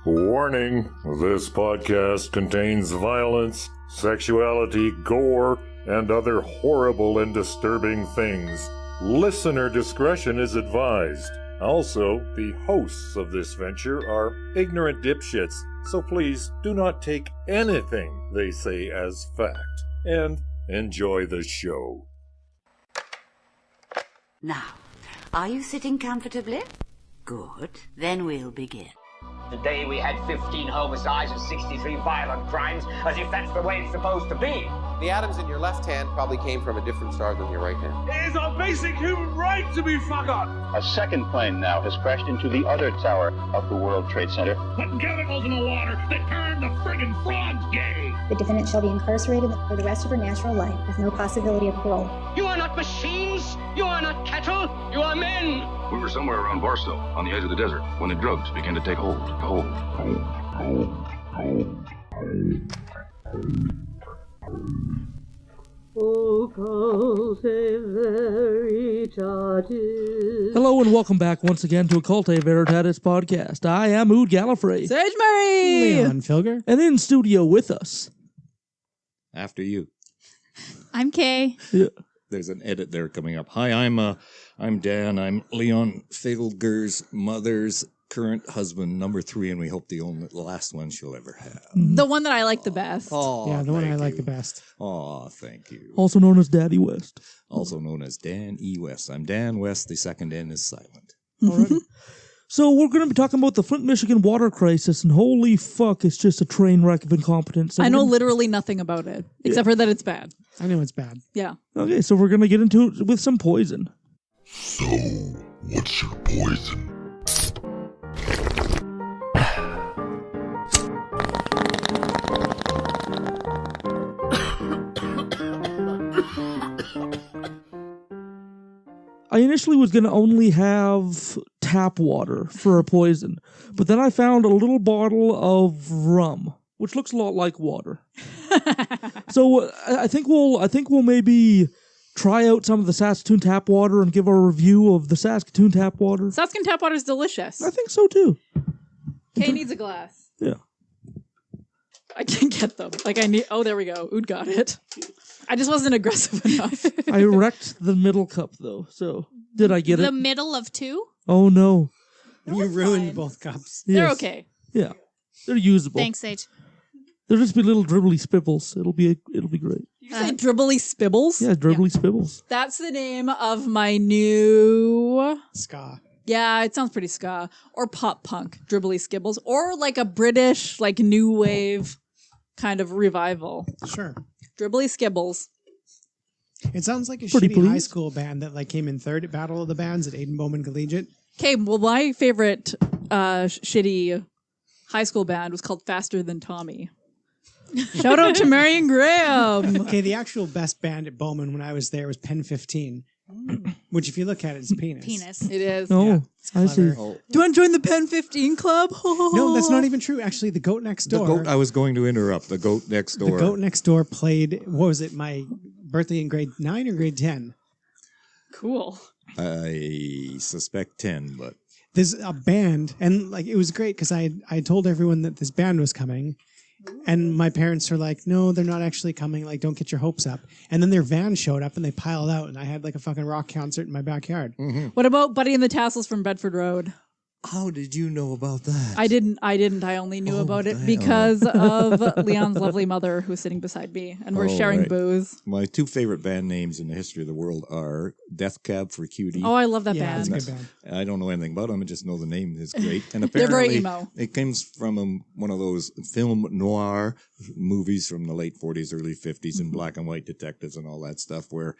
Warning, this podcast contains violence, sexuality, gore, and other horrible and disturbing things. Listener discretion is advised. Also, the hosts of this venture are ignorant dipshits, so please do not take anything they say as fact. And enjoy the show. Now, are you sitting comfortably? Good. Then we'll begin. Today we had 15 homicides and 63 violent crimes, as if that's the way it's supposed to be. The atoms in your left hand probably came from a different star than your right hand. It is our basic human right to be fuck up. A second plane now has crashed into the other tower of the World Trade Center. Putting chemicals in the water that turn the friggin' frogs gay. The defendant shall be incarcerated for the rest of her natural life with no possibility of parole. You are not machines. You are not cattle. You are men. We were somewhere around Barstow, on the edge of the desert, when the drugs began to take hold. Occultae Veritatis. Hello and welcome back once again to Occultae Veritatis Podcast. I am Ood Gallifrey. Sage Murray! Leon Filger. And in studio with us. After you. I'm Kay. Yeah. There's an edit there coming up. Hi, I'm Dan. I'm Leon Filger's mother's current husband, number 3, and we hope the last one she'll ever have. The one that I like the best. Oh, yeah, the one I like the best. Oh, thank you. Also known as Daddy West. Also known as Dan E. West. I'm Dan West. The second N is silent. Alrighty. So we're going to be talking about the Flint, Michigan water crisis, and holy fuck, it's just a train wreck of incompetence. So I know literally nothing about it, except for that it's bad. I know it's bad. Yeah. Okay, so we're going to get into it with some poison. So, what's your poison? I initially was going to only have tap water for a poison, but then I found a little bottle of rum, which looks a lot like water. So I think we'll maybe try out some of the Saskatoon tap water and give our review of the Saskatoon tap water. Saskatoon tap water is delicious. I think so too. Kay needs a glass. Yeah. I can't get them. Oh, there we go. Ood got it. I just wasn't aggressive enough. I wrecked the middle cup though, so did I get it? The middle of 2? Oh no. You ruined both cups. Yes. They're okay. Yeah. They're usable. Thanks, Sage. They'll just be little dribbly spibbles. It'll be great. You said dribbly spibbles? Yeah, dribbly spibbles. That's the name of my new... Ska. Yeah, it sounds pretty ska. Or pop punk, dribbly skibbles. Or like a British, like new wave kind of revival. Sure. Dribbly skibbles. It sounds like a Pretty shitty please. high school band that came in third at Battle of the Bands at Aiden Bowman Collegiate. Okay, well, my favorite shitty high school band was called Faster Than Tommy. Shout out to Marion Graham. Okay, the actual best band at Bowman when I was there was Pen 15, which if you look at it, it's penis. Penis. It is. Oh, Yeah, I see. Oh, Do you want to join the Pen 15 club? No, that's not even true. Actually, the goat next the door. goat, I was going to interrupt. The goat next door. The goat next door played, what was it, my birthday in grade 9 or grade 10? Cool. I suspect 10, but... There's a band, and it was great because I told everyone that this band was coming, and my parents were like, no, they're not actually coming, don't get your hopes up. And then their van showed up and they piled out, and I had a fucking rock concert in my backyard. Mm-hmm. What about Buddy and the Tassels from Bedford Road? How did you know about that? I didn't. I only knew about it because of Leon's lovely mother who's sitting beside me, and we're sharing right. booze. My 2 favorite band names in the history of the world are Death Cab for Cutie. Oh, I love that Yeah, band. it's a good band. I don't know anything about them. I just know the name is great. And They're very apparently emo. it comes from one of those film noir movies from the late 40s, early 50s, and black and white detectives and all that stuff, where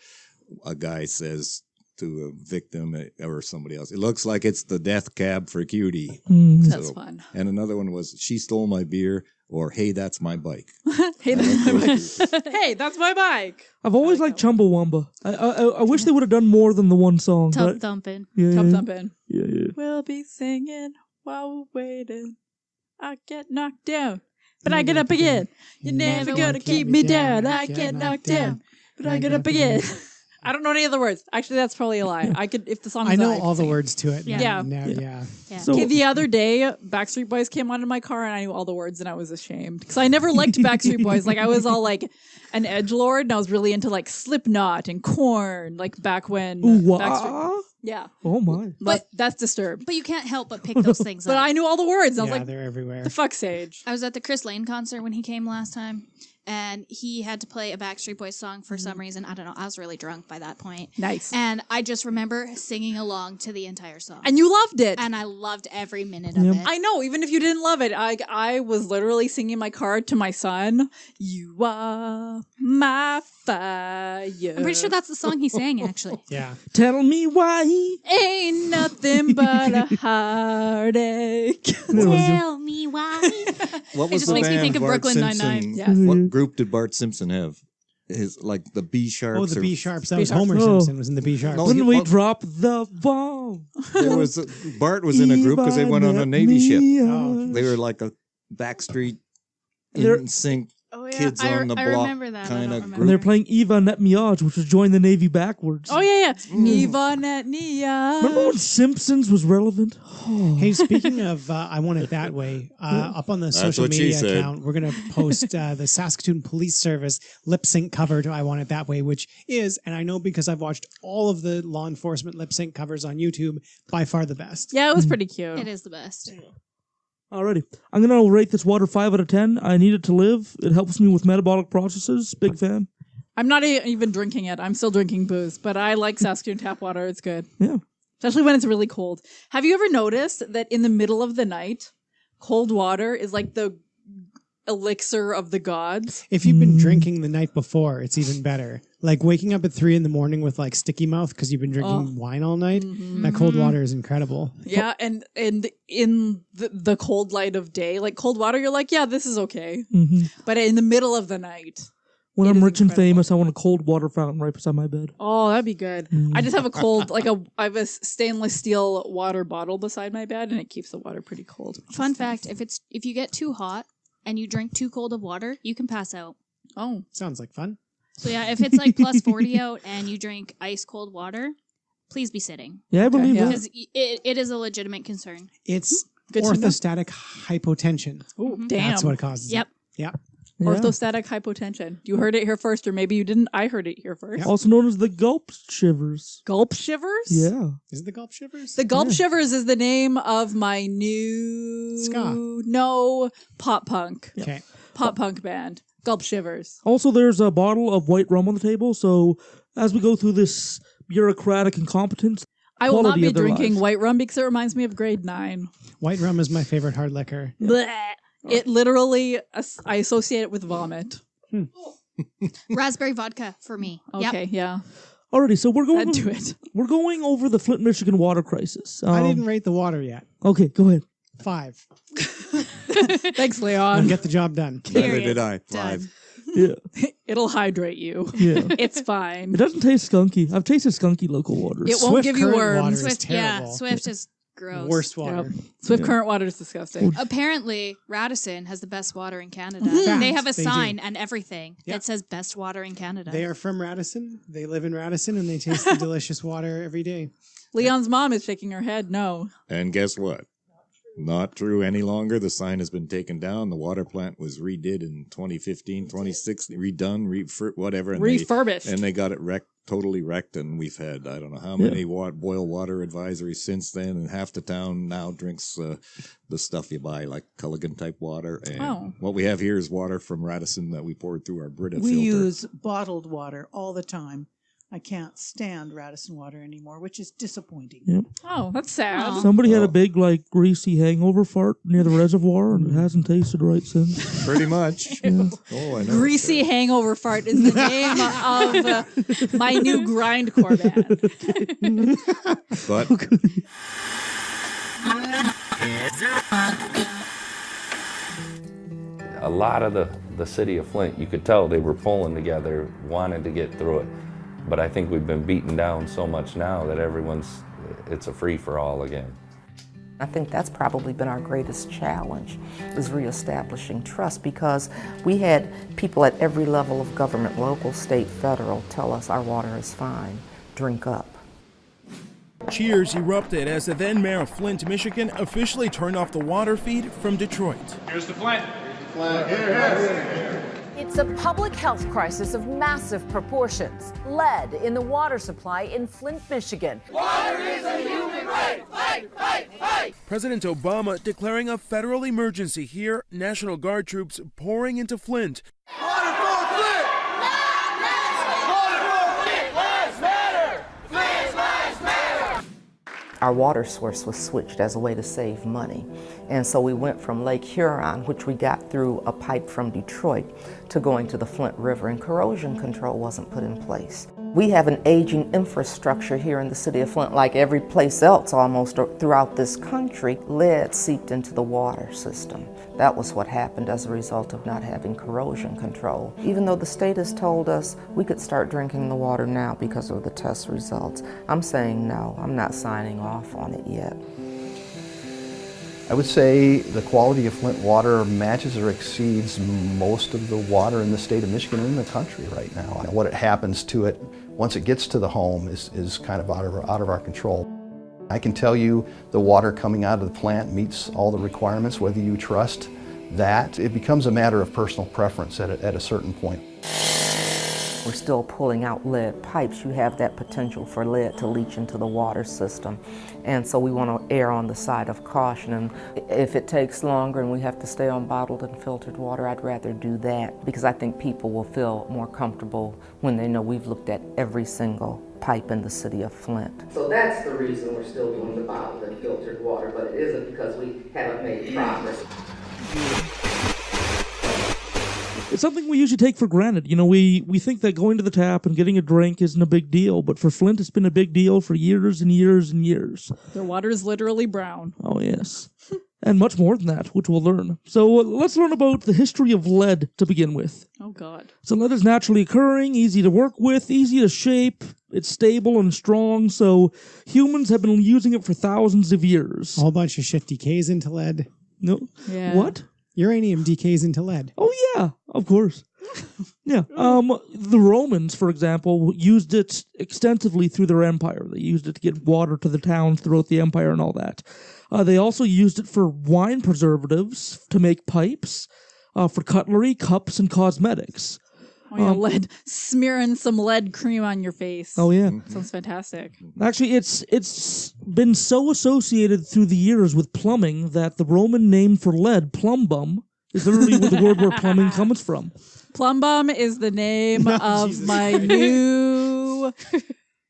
a guy says to a victim or somebody else, it looks like it's the death cab for Cutie. That's fun. And another one was, she stole my beer, or hey, that's my bike. Hey, that's my bike. Hey, that's my bike. I've always liked Chumbawamba. I wish they would have done more than the one song. Tub thumping. Yeah, Tub thumping. Yeah. We'll be singing while we're waiting. I get knocked down, but I get up again. You're never gonna keep me down. I get knocked down, but I get up again. I don't know any of the words. Actually, that's probably a lie. I could if the song. I know all the words to it. Yeah. Yeah. So- Okay, the other day, Backstreet Boys came on in my car, and I knew all the words, and I was ashamed because I never liked Backstreet Boys. Like I was all like an edgelord, and I was really into like Slipknot and Korn, like back when. Backstreet. Yeah. Oh my. But that's Disturbed. But you can't help but pick those things But up. I knew all the words. I was like, they're everywhere. the fuck, Sage. I was at the Chris Lane concert when he came last time, and he had to play a Backstreet Boys song for some reason. I don't know. I was really drunk by that point. Nice. And I just remember singing along to the entire song. And you loved it. And I loved every minute of it. I know, even if you didn't love it, I was literally singing in my car to my son, "You are my fire." I'm pretty sure that's the song he sang, actually. Yeah. Tell me why. Ain't nothing but a heartache. Tell me why. What It was just the makes me band think of Bart Brooklyn Simpson? Nine-Nine. Yes. What group did Bart Simpson have? His like the B sharps. Oh, the or- B sharps. That B was sharps. Homer Oh. Simpson was in the B sharps. No, When he- we well- drop the bomb. There was Bart was in a group because they went on a Navy ship. Oh. They were like a Backstreet They're- in sync Oh, yeah. kids I on the I block remember that. I kind don't of remember. And they're group. playing Eva Net Miage, which was join the Navy backwards. Oh, yeah. Yvonne at Nia. Remember when Simpsons was relevant? Hey, speaking of I Want It That Way, up on the That's social what she media said. account, we're going to post the Saskatoon Police Service lip sync cover to I Want It That Way, which is, and I know because I've watched all of the law enforcement lip sync covers on YouTube, by far the best. Yeah, it was pretty cute. It is the best. Alrighty. I'm going to rate this water 5 out of 10. I need it to live. It helps me with metabolic processes. Big fan. I'm not even drinking it. I'm still drinking booze, but I like Saskatoon tap water. It's good. Yeah. Especially when it's really cold. Have you ever noticed that in the middle of the night, cold water is like the elixir of the gods? If you've been drinking the night before, it's even better. Like waking up at 3 a.m. with like sticky mouth because you've been drinking wine all night. That cold water is incredible. Yeah, and in the cold light of day, like cold water, you're like, yeah, this is okay. But in the middle of the night, When it I'm is rich and incredible. famous, I want a cold water fountain right beside my bed. Oh, that'd be good. I just have a cold, I have a stainless steel water bottle beside my bed, and it keeps the water pretty cold. Fun fact, if you get too hot and you drink too cold of water, you can pass out. Oh. Sounds like fun. So yeah, if it's like plus 40 out and you drink ice cold water, please be sitting. Yeah, I believe that. Because it is a legitimate concern. It's Good to know. orthostatic hypotension. Oh, damn. That's what it causes. Yep. Yep. Yeah. Orthostatic hypotension. You heard it here first, or maybe you didn't. I heard it here first. Also known as the gulp shivers. Gulp shivers? Yeah. Is it the gulp shivers? The Gulp Shivers is the name of my new pop punk. Okay. Pop punk band. Gulp Shivers. Also, there's a bottle of white rum on the table, so as we go through this bureaucratic incompetence, I will not quality be of their drinking lives. white rum because it reminds me of grade 9. White rum is my favorite hard liquor. Blech. It literally, I associate it with vomit. Raspberry vodka for me. Okay, Yep. yeah. Alrighty, so we're going. That'd do it. We're going over the Flint, Michigan water crisis. I didn't rate the water yet. Okay, go ahead. 5. Thanks, And Leon. get the job done. Neither did I. 5. Yeah, It'll hydrate you. yeah. It's fine. It doesn't taste skunky. I've tasted skunky local waters. It won't Swift give you current worms. water is Swift, yeah, terrible. Swift is gross. Worst water. Yep. Swift current water is disgusting. Apparently, Radisson has the best water in Canada. Fact, They have a they sign do. and everything Yeah. that says best water in Canada. They are from Radisson. They live in Radisson and they taste the delicious water every day. Leon's mom is shaking her head. No. And guess what? Not true any longer. The sign has been taken down. The water plant was redid in 2015, 2016, redone, whatever. And Refurbished. and they got it totally wrecked. And we've had, I don't know how many boil water advisories since then. And half the town now drinks the stuff you buy, like Culligan type water. And what we have here is water from Radisson that we poured through our Brita We filter. use bottled water all the time. I can't stand Radisson water anymore, which is disappointing. Yep. Oh, that's sad. Somebody had a big, greasy hangover fart near the reservoir, and it hasn't tasted right since. Pretty much. Yeah. Oh, I know. Greasy hangover fart is the name of my new grindcore band. But a lot of the city of Flint, you could tell they were pulling together, wanted to get through it. But I think we've been beaten down so much now that it's a free-for-all again. I think that's probably been our greatest challenge, is reestablishing trust, because we had people at every level of government, local, state, federal, tell us our water is fine, drink up. Cheers erupted as the then mayor of Flint, Michigan officially turned off the water feed from Detroit. Here's the Flint. It's a public health crisis of massive proportions. Lead in the water supply in Flint, Michigan. Water is a human right. Fight, fight, fight. President Obama declaring a federal emergency here, National Guard troops pouring into Flint. Water for Flint! Water for Flint! Lives matter! Flint lives matter! Our water source was switched as a way to save money. And so we went from Lake Huron, which we got through a pipe from Detroit, to going to the Flint River, and corrosion control wasn't put in place. We have an aging infrastructure here in the city of Flint, like every place else almost throughout this country. Lead seeped into the water system. That was what happened as a result of not having corrosion control. Even though the state has told us we could start drinking the water now because of the test results, I'm saying no, I'm not signing off on it yet. I would say the quality of Flint water matches or exceeds most of the water in the state of Michigan and in the country right now. And what happens to it once it gets to the home is kind of out of our control. I can tell you the water coming out of the plant meets all the requirements, whether you trust that. It becomes a matter of personal preference at a certain point. We're still pulling out lead pipes. You have that potential for lead to leach into the water system. And so we want to err on the side of caution. And if it takes longer and we have to stay on bottled and filtered water, I'd rather do that, because I think people will feel more comfortable when they know we've looked at every single pipe in the city of Flint. So that's the reason we're still doing the bottled and filtered water, but it isn't because we haven't made progress. It's something we usually take for granted. You know, we think that going to the tap and getting a drink isn't a big deal, but for Flint, it's been a big deal for years and years and years. Their water is literally brown. Oh, yes. And much more than that, which we'll learn. So let's learn about the history of lead to begin with. Oh, God. So lead is naturally occurring, easy to work with, easy to shape. It's stable and strong, so humans have been using it for thousands of years. A whole bunch of shit decays into lead. No. Yeah. What? Uranium decays into lead. Oh, yeah, of course. Yeah. The Romans, for example, used it extensively through their empire. They used it to get water to the towns throughout the empire and all that. They also used it for wine preservatives, to make pipes, for cutlery, cups, and cosmetics. Oh, yeah, lead. Smearing some lead cream on your face. Oh, yeah. Sounds fantastic. Actually, it's been so associated through the years with plumbing that the Roman name for lead, plumbum, is literally where the word where plumbing comes from. Plumbum is the name of my new...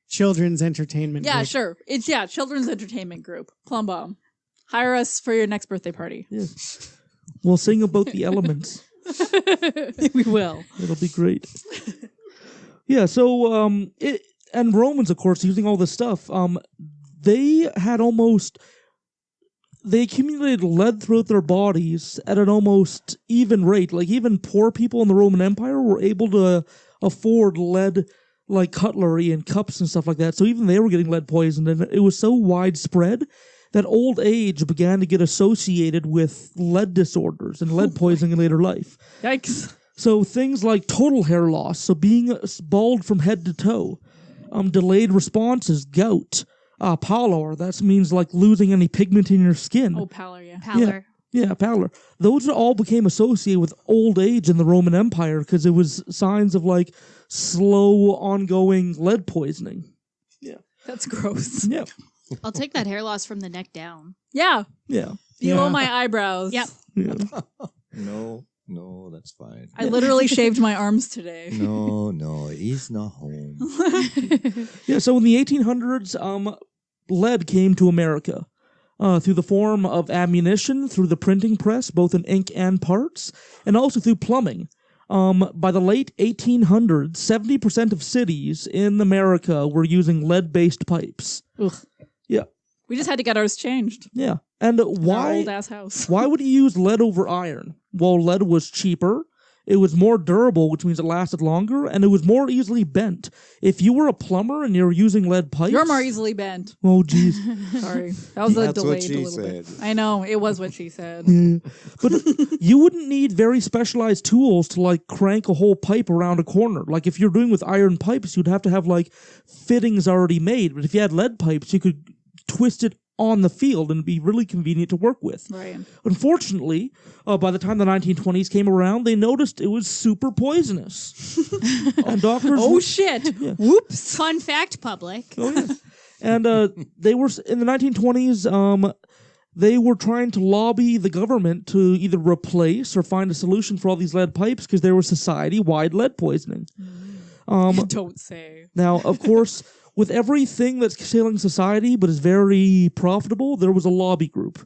Children's entertainment Yeah, group. sure. It's, children's entertainment group. Plumbum. Hire us for your next birthday party. Yes. We'll sing about the elements. We will. It'll be great. Yeah, so and Romans, of course, using all this stuff, they accumulated lead throughout their bodies at an almost even rate. Like, even poor people in the Roman Empire were able to afford lead, like cutlery and cups and stuff like that. So even they were getting lead poisoned, and it was so widespread that old age began to get associated with lead disorders and lead poisoning in later life. Yikes. So things like total hair loss, so being bald from head to toe, delayed responses, gout, pallor, that means like losing any pigment in your skin. Oh, pallor, yeah. Pallor. Yeah, pallor. Those all became associated with old age in the Roman Empire because it was signs of like slow, ongoing lead poisoning. Yeah. That's gross. Yeah. I'll take that hair loss from the neck down. Yeah. Yeah. Below my eyebrows. Yep. Yeah. No, that's fine. I literally shaved my arms today. No, he's not home. Yeah, so in the 1800s, lead came to America through the form of ammunition, through the printing press, both in ink and parts, and also through plumbing. By the late 1800s, 70% of cities in America were using lead-based pipes. Ugh. Yeah. We just had to get ours changed. Yeah. And Our old ass house. why would you use lead over iron? Well, lead was cheaper. It was more durable, which means it lasted longer, and it was more easily bent. If you were a plumber and you were using lead pipes... You're more easily bent. Oh, jeez. Sorry. That was a That's delayed what she a little said. bit. I know. It was what she said. Yeah. But you wouldn't need very specialized tools to, like, crank a whole pipe around a corner. Like, if you're doing with iron pipes, you'd have to have, like, fittings already made. But if you had lead pipes, you could twist it on the field and be really convenient to work with. Right. Unfortunately, by the time the 1920s came around, they noticed it was super poisonous. And doctors... Oh, shit. Yeah. Whoops. Fun fact, public. Oh, yeah. And they were, in the 1920s, they were trying to lobby the government to either replace or find a solution for all these lead pipes because there was society-wide lead poisoning. Don't say. Now, of course... With everything that's failing society but is very profitable, there was a lobby group.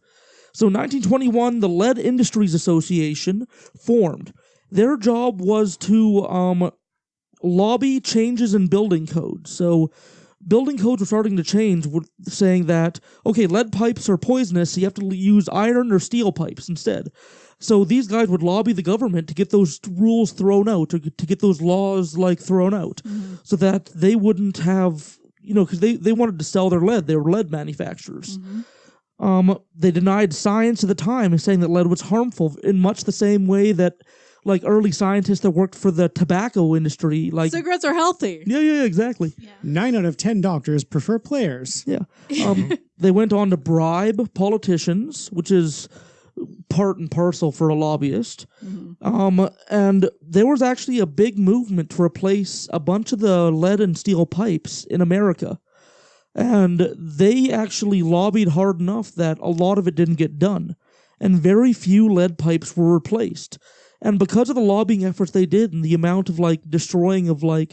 So in 1921, the Lead Industries Association formed. Their job was to lobby changes in building codes. So building codes were starting to change, saying that, okay, lead pipes are poisonous, so you have to use iron or steel pipes instead. So these guys would lobby the government to get those rules thrown out, to get those laws, like, thrown out, so that they wouldn't have, because they wanted to sell their lead. They were lead manufacturers. They denied science at the time, saying that lead was harmful in much the same way that, like, early scientists that worked for the tobacco industry, like... Cigarettes are healthy. Yeah, exactly. 9 out of 10 doctors prefer players. Yeah. They went on to bribe politicians, which is part and parcel for a lobbyist. And there was actually a big movement to replace a bunch of the lead and steel pipes in America. And they actually lobbied hard enough that a lot of it didn't get done. And very few lead pipes were replaced. And because of the lobbying efforts they did and the amount of, like, destroying the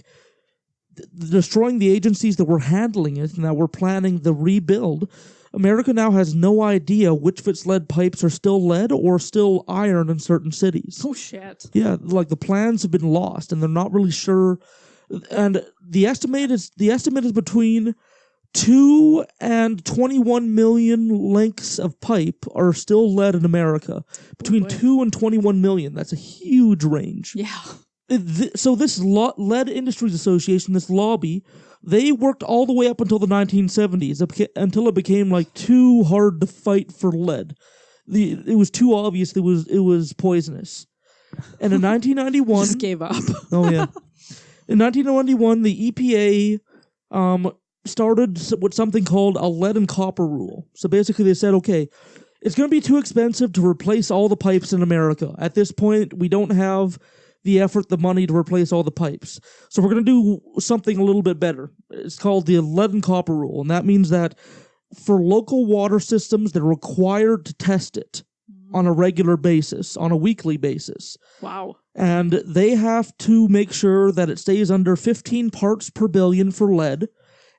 agencies that were handling it and that were planning the rebuild, America now has no idea which of its lead pipes are still lead or still iron in certain cities. Oh, shit. Yeah, like, the plans have been lost and they're not really sure. And the estimate is between 2 and 21 million lengths of pipe are still lead in America. Between 2 and 21 million. That's a huge range. Yeah. So this Lead Industries Association, this lobby, they worked all the way up until the 1970s, until it became, like, too hard to fight for lead. It was too obvious it was poisonous. And in 1991... Just gave up. Oh, yeah. In 1991, the EPA started with something called a lead and copper rule. So basically they said, okay, it's going to be too expensive to replace all the pipes in America. At this point, we don't have the effort, the money to replace all the pipes. So we're going to do something a little bit better. It's called the lead and copper rule. And that means that for local water systems, they're required to test it on a regular basis, on a weekly basis. Wow. And they have to make sure that it stays under 15 parts per billion for lead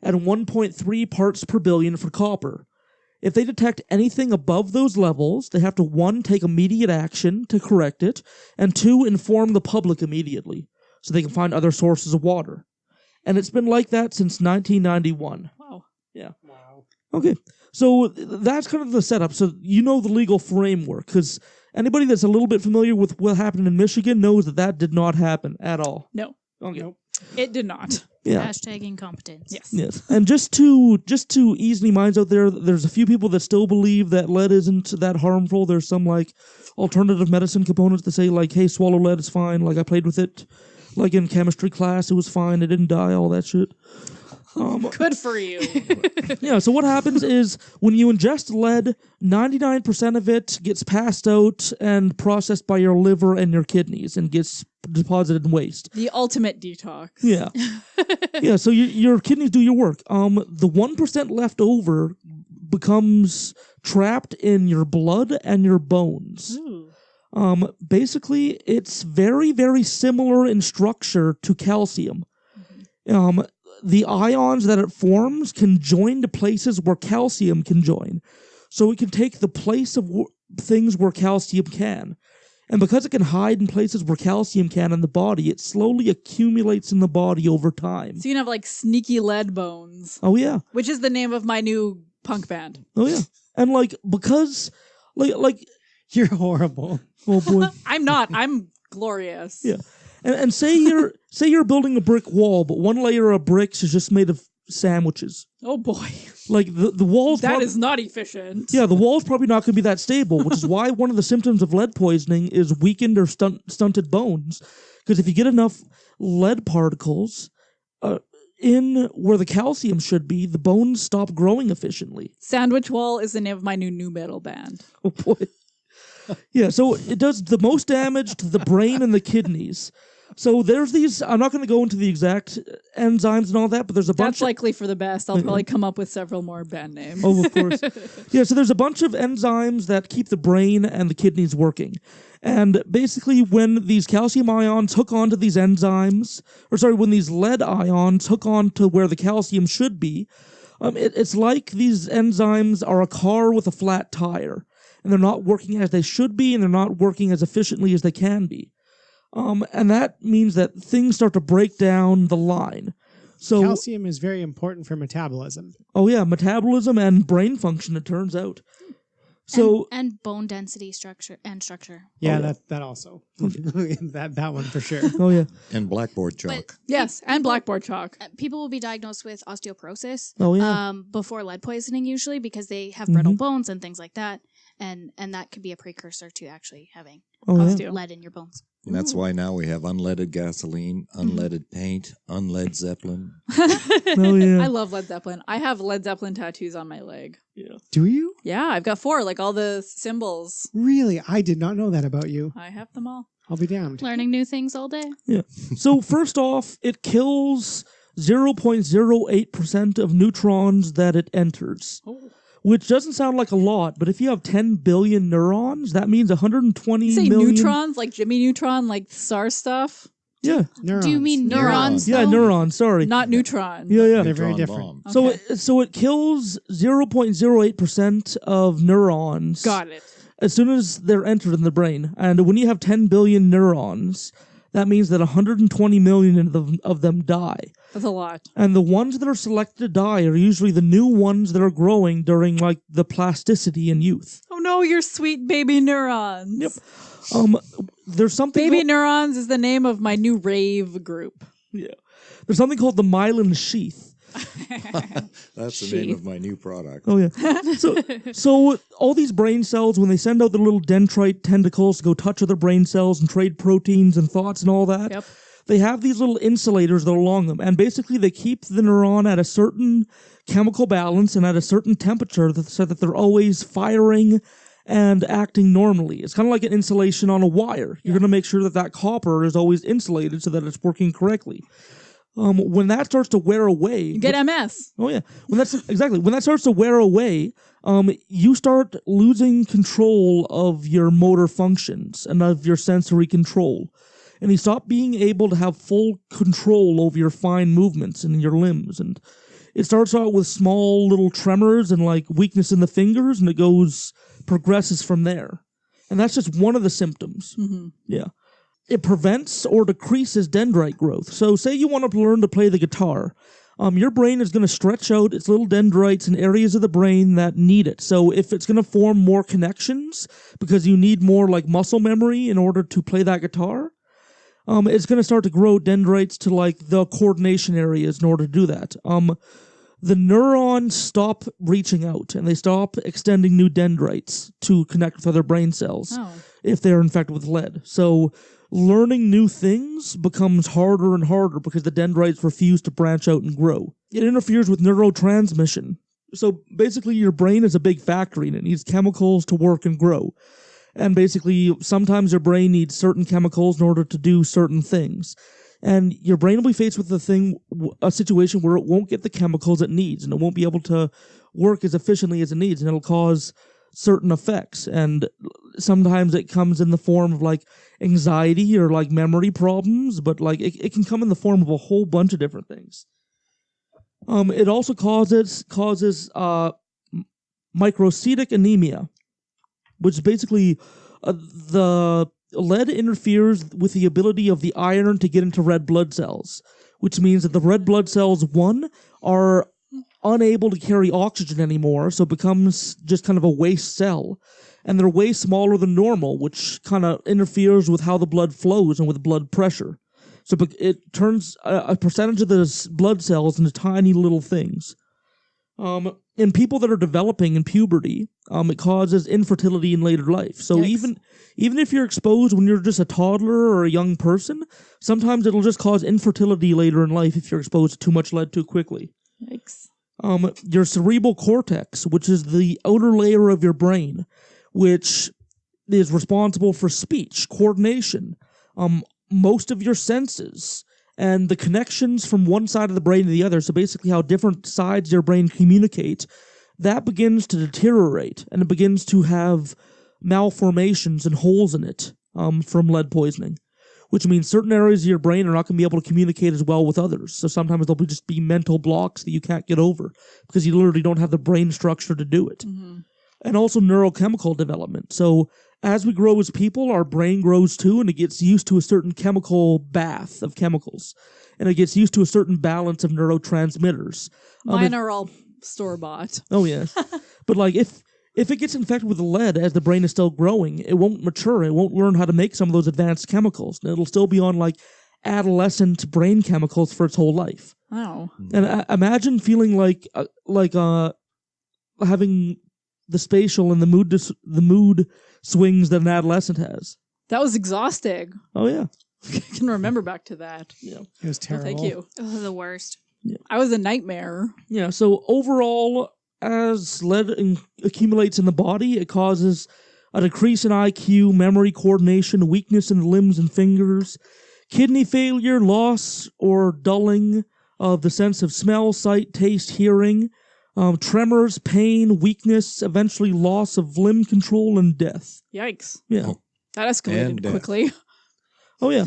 and 1.3 parts per billion for copper. If they detect anything above those levels, they have to 1, take immediate action to correct it, and 2, inform the public immediately so they can find other sources of water. And it's been like that since 1991. Wow. Yeah. Wow. Okay. So that's kind of the setup. So you know the legal framework, because anybody that's a little bit familiar with what happened in Michigan knows that did not happen at all. No. Okay. Nope. It did not. Yeah. Hashtag incompetence. Yes. Yes. And just to ease any minds out there, there's a few people that still believe that lead isn't that harmful. There's some, like, alternative medicine components that say, like, hey, swallow lead, it's fine. Like, I played with it, like, in chemistry class, it was fine. I didn't die, all that shit. Good for you. Yeah, so what happens is when you ingest lead, 99% of it gets passed out and processed by your liver and your kidneys and gets deposited in waste. The ultimate detox. Yeah. Yeah, so your kidneys do your work. The 1% left over becomes trapped in your blood and your bones. Ooh. Basically, it's very, very similar in structure to calcium. The ions that it forms can join to places where calcium can join. So it can take the place of things where calcium can. And because it can hide in places where calcium can in the body, it slowly accumulates in the body over time. So you can have, like, sneaky lead bones. Oh, yeah. Which is the name of my new punk band. Oh, yeah. And, like, because, like... You're horrible. Oh, boy. I'm not. I'm glorious. Yeah. And say you're building a brick wall, but one layer of bricks is just made of sandwiches. Oh boy. Like the walls. That is not efficient. Yeah, the wall's probably not going to be that stable, which is why one of the symptoms of lead poisoning is weakened or stunted bones. Because if you get enough lead particles in where the calcium should be, the bones stop growing efficiently. Sandwich Wall is the name of my new metal band. Oh boy. Yeah, so it does the most damage to the brain and the kidneys. So there's these, I'm not going to go into the exact enzymes and all that, but there's a bunch. That's likely for the best. I'll probably come up with several more band names. Oh, of course. Yeah, so there's a bunch of enzymes that keep the brain and the kidneys working. And basically when these calcium ions hook onto these enzymes, when these lead ions hook onto where the calcium should be, it's like these enzymes are a car with a flat tire. And they're not working as they should be, and they're not working as efficiently as they can be. And that means that things start to break down the line. So calcium is very important for metabolism. Oh yeah, metabolism and brain function, it turns out. So and bone density structure. Yeah, that also. that one for sure. Oh yeah. And blackboard chalk. Yes, and blackboard chalk. People will be diagnosed with osteoporosis before lead poisoning usually because they have brittle bones and things like that. And that could be a precursor to actually having lead in your bones. And that's why now we have unleaded gasoline, unleaded paint, unlead Zeppelin. I love Led Zeppelin. I have Led Zeppelin tattoos on my leg. Yeah. Do you? Yeah, I've got 4, like all the symbols. Really? I did not know that about you. I have them all. I'll be damned. Learning new things all day. Yeah. So first off, it kills 0.08% of neutrons that it enters. Oh. Which doesn't sound like a lot, but if you have 10 billion neurons, that means 120 you say million... neutrons, like Jimmy Neutron, like SAR stuff? Yeah. Neurons. Do you mean neurons? Yeah, neurons, sorry. Not neutron. Yeah. They're very different. Okay. So it kills 0.08% of neurons. Got it. As soon as they're entered in the brain. And when you have 10 billion neurons, that means that 120 million of them die. That's a lot. And the ones that are selected to die are usually the new ones that are growing during like the plasticity in youth. Oh no, your sweet baby neurons. Yep. There's something Baby neurons is the name of my new rave group. Yeah. There's something called the myelin sheath. That's the name of my new product. Oh yeah. So all these brain cells, when they send out their little dendrite tentacles to go touch other brain cells and trade proteins and thoughts and all that, they have these little insulators that are along them, and basically they keep the neuron at a certain chemical balance and at a certain temperature so that they're always firing and acting normally. It's kind of like an insulation on a wire. You're going to make sure that that copper is always insulated so that it's working correctly. When that starts to wear away, you get MS. Oh yeah, when that starts to wear away, you start losing control of your motor functions and of your sensory control, and you stop being able to have full control over your fine movements in your limbs. And it starts out with small little tremors and like weakness in the fingers, and it progresses from there. And that's just one of the symptoms. Mm-hmm. Yeah. It prevents or decreases dendrite growth. So say you want to learn to play the guitar. Your brain is going to stretch out its little dendrites in areas of the brain that need it. So if it's going to form more connections because you need more like muscle memory in order to play that guitar, it's going to start to grow dendrites to like the coordination areas in order to do that. The neurons stop reaching out and they stop extending new dendrites to connect with other brain cells if they're infected with lead. So learning new things becomes harder and harder because the dendrites refuse to branch out and grow. It interferes with neurotransmission. So basically your brain is a big factory and it needs chemicals to work and grow. And basically sometimes your brain needs certain chemicals in order to do certain things. And your brain will be faced with a situation where it won't get the chemicals it needs and it won't be able to work as efficiently as it needs, and it'll cause certain effects. And sometimes it comes in the form of like anxiety or like memory problems, but like it can come in the form of a whole bunch of different things. It also causes microcytic anemia, which is basically the lead interferes with the ability of the iron to get into red blood cells, which means that the red blood cells, one, are unable to carry oxygen anymore, so it becomes just kind of a waste cell. And they're way smaller than normal, which kind of interferes with how the blood flows and with blood pressure. So it turns a percentage of the blood cells into tiny little things. In people that are developing in puberty, it causes infertility in later life. So even if you're exposed when you're just a toddler or a young person, sometimes it'll just cause infertility later in life if you're exposed to too much lead too quickly. Yikes. Your cerebral cortex, which is the outer layer of your brain, which is responsible for speech, coordination, most of your senses, and the connections from one side of the brain to the other, so basically how different sides of your brain communicate, that begins to deteriorate, and it begins to have malformations and holes in it from lead poisoning, which means certain areas of your brain are not going to be able to communicate as well with others. So sometimes there'll just be mental blocks that you can't get over because you literally don't have the brain structure to do it. Mm-hmm. And also neurochemical development. So as we grow as people, our brain grows too, and it gets used to a certain chemical bath of chemicals. And it gets used to a certain balance of neurotransmitters. Mine are all store-bought. Oh, yes. But like if it gets infected with lead as the brain is still growing, it won't mature. It won't learn how to make some of those advanced chemicals. And it'll still be on like adolescent brain chemicals for its whole life. Oh. And imagine feeling like having the spatial and the mood swings that an adolescent has. That was exhausting. Oh, yeah. I can remember back to that. Yeah. It was terrible. Thank you. Oh, the worst. Yeah. I was a nightmare. Yeah, so overall, as lead accumulates in the body, it causes a decrease in IQ, memory, coordination, weakness in the limbs and fingers, kidney failure, loss or dulling of the sense of smell, sight, taste, hearing, tremors, pain, weakness, eventually loss of limb control, and death. Yikes. Yeah. That escalated quickly. Oh, yeah.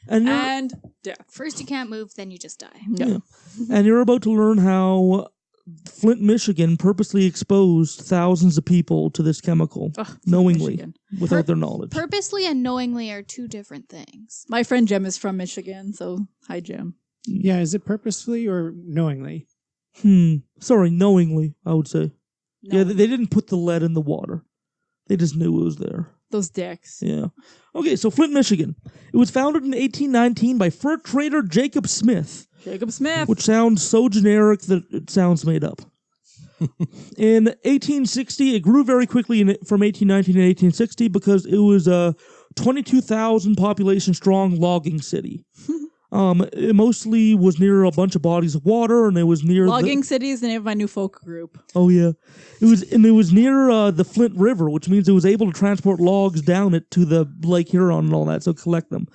And death. First you can't move, then you just die. Yeah. And you're about to learn how Flint, Michigan purposely exposed thousands of people to this chemical knowingly, without their knowledge. Purposely and knowingly are two different things. My friend Jem is from Michigan, so hi, Jem. Yeah, is it purposefully or knowingly? Sorry, knowingly, I would say. No. Yeah, they didn't put the lead in the water. They just knew it was there. Those dicks. Yeah. Okay, so Flint, Michigan. It was founded in 1819 by fur trader Jacob Smith. Jacob Smith. Which sounds so generic that it sounds made up. In 1860, it grew very quickly from 1819 to 1860 because it was a 22,000 population strong logging city. It mostly was near a bunch of bodies of water, and it was near Logging City is the name of my new folk group. Oh yeah, it was near the Flint River, which means it was able to transport logs down it to the Lake Huron and all that, so collect them.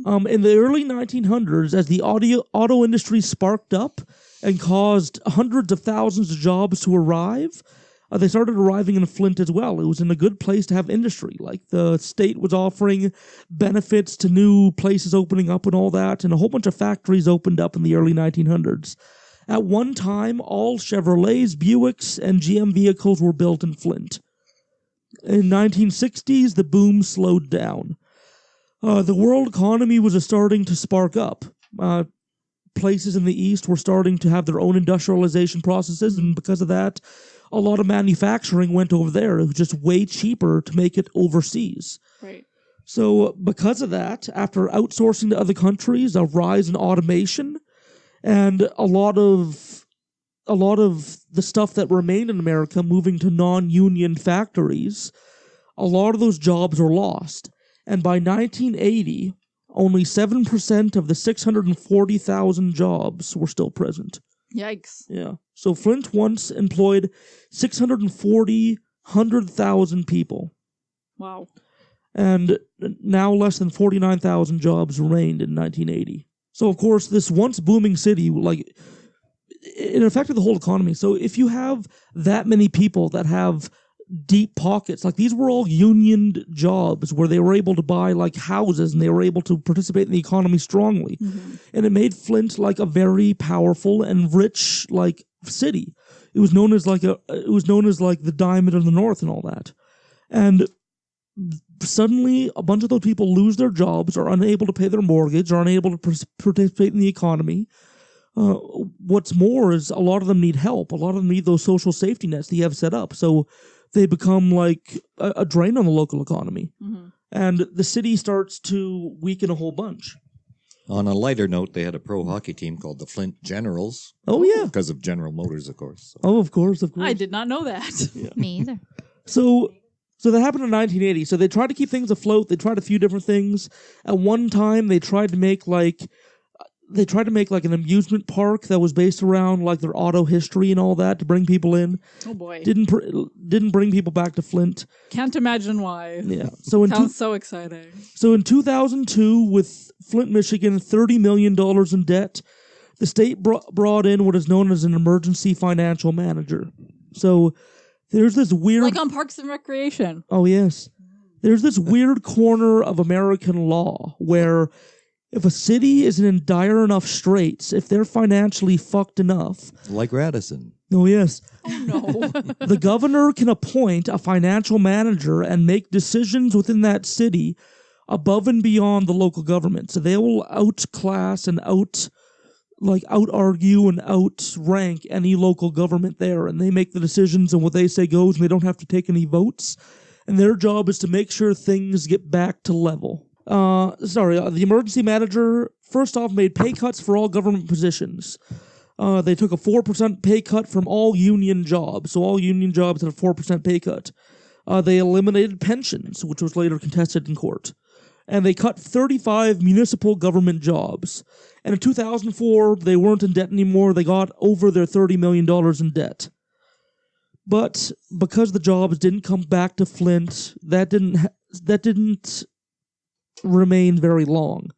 In the early 1900s, as the auto industry sparked up and caused hundreds of thousands of jobs to arrive, they started arriving in Flint as well. It was in a good place to have industry. Like the state was offering benefits to new places opening up and all that, and a whole bunch of factories opened up in the early 1900s. At one time, all Chevrolets, Buicks, and GM vehicles were built in Flint. In 1960s, the boom slowed down. The world economy was starting to spark up. Places in the East were starting to have their own industrialization processes, and because of that, a lot of manufacturing went over there. It was just way cheaper to make it overseas. Right. So because of that, after outsourcing to other countries, a rise in automation, and a lot of the stuff that remained in America moving to non-union factories, a lot of those jobs were lost. And by 1980, only 7% of the 640,000 jobs were still present. Yikes. Yeah. So Flint once employed 100,000 people. Wow. And now less than 49,000 jobs remained in 1980. So, of course, this once booming city, like, it affected the whole economy. So if you have that many people that have deep pockets, like these were all unioned jobs where they were able to buy like houses and they were able to participate in the economy strongly. Mm-hmm. And it made Flint like a very powerful and rich like city. It was known as like the Diamond of the North and all that. And suddenly a bunch of those people lose their jobs, are unable to pay their mortgage, are unable to participate in the economy. What's more is a lot of them need help. A lot of them need those social safety nets that you have set up. So they become like a drain on the local economy. Mm-hmm. And the city starts to weaken a whole bunch. On a lighter note, they had a pro hockey team called the Flint Generals. Oh, yeah. Because of General Motors, of course. So. Oh, of course. I did not know that. Yeah. Me either. So that happened in 1980. So they tried to keep things afloat. They tried a few different things. At one time, they tried to make like an amusement park that was based around like their auto history and all that to bring people in. Oh boy. Didn't bring people back to Flint. Can't imagine why. Yeah. So sounds so exciting. So in 2002, with Flint, Michigan, $30 million in debt, the state brought in what is known as an emergency financial manager. So there's this weird... Like on Parks and Recreation. Oh, yes. There's this weird corner of American law where if a city is in dire enough straits, if they're financially fucked enough... Like Radisson. Oh, yes. Oh, no. The governor can appoint a financial manager and make decisions within that city above and beyond the local government. So they will outclass and out-argue and outrank any local government there. And they make the decisions and what they say goes, and they don't have to take any votes. And their job is to make sure things get back to level. The emergency manager, first off, made pay cuts for all government positions. They took a 4% pay cut from all union jobs. So all union jobs had a 4% pay cut. They eliminated pensions, which was later contested in court. And they cut 35 municipal government jobs. And in 2004, they weren't in debt anymore. They got over their $30 million in debt. But because the jobs didn't come back to Flint, that didn't remain very long.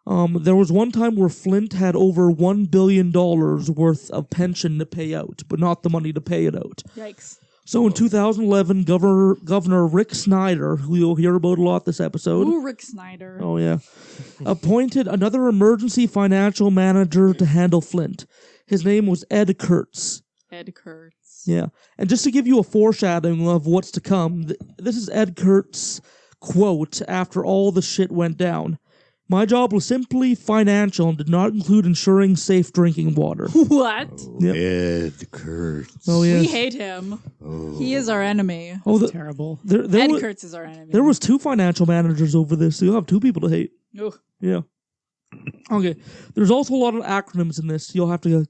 There was one time where Flint had over $1 billion worth of pension to pay out, but not the money to pay it out. Yikes. So in 2011, Governor Rick Snyder, who you'll hear about a lot this episode. Ooh, Rick Snyder. Oh, yeah. Appointed another emergency financial manager to handle Flint. His name was Ed Kurtz. Ed Kurtz. Yeah. And just to give you a foreshadowing of what's to come, this is Ed Kurtz' quote after all the shit went down. My job was simply financial and did not include ensuring safe drinking water. What? Yep. Ed Kurtz. Oh, yes. We hate him. Oh. He is our enemy. That's terrible. Ed Kurtz is our enemy. There was 2 financial managers over this, so you'll have 2 people to hate. Ooh. Yeah. Okay. There's also a lot of acronyms in this. You'll have to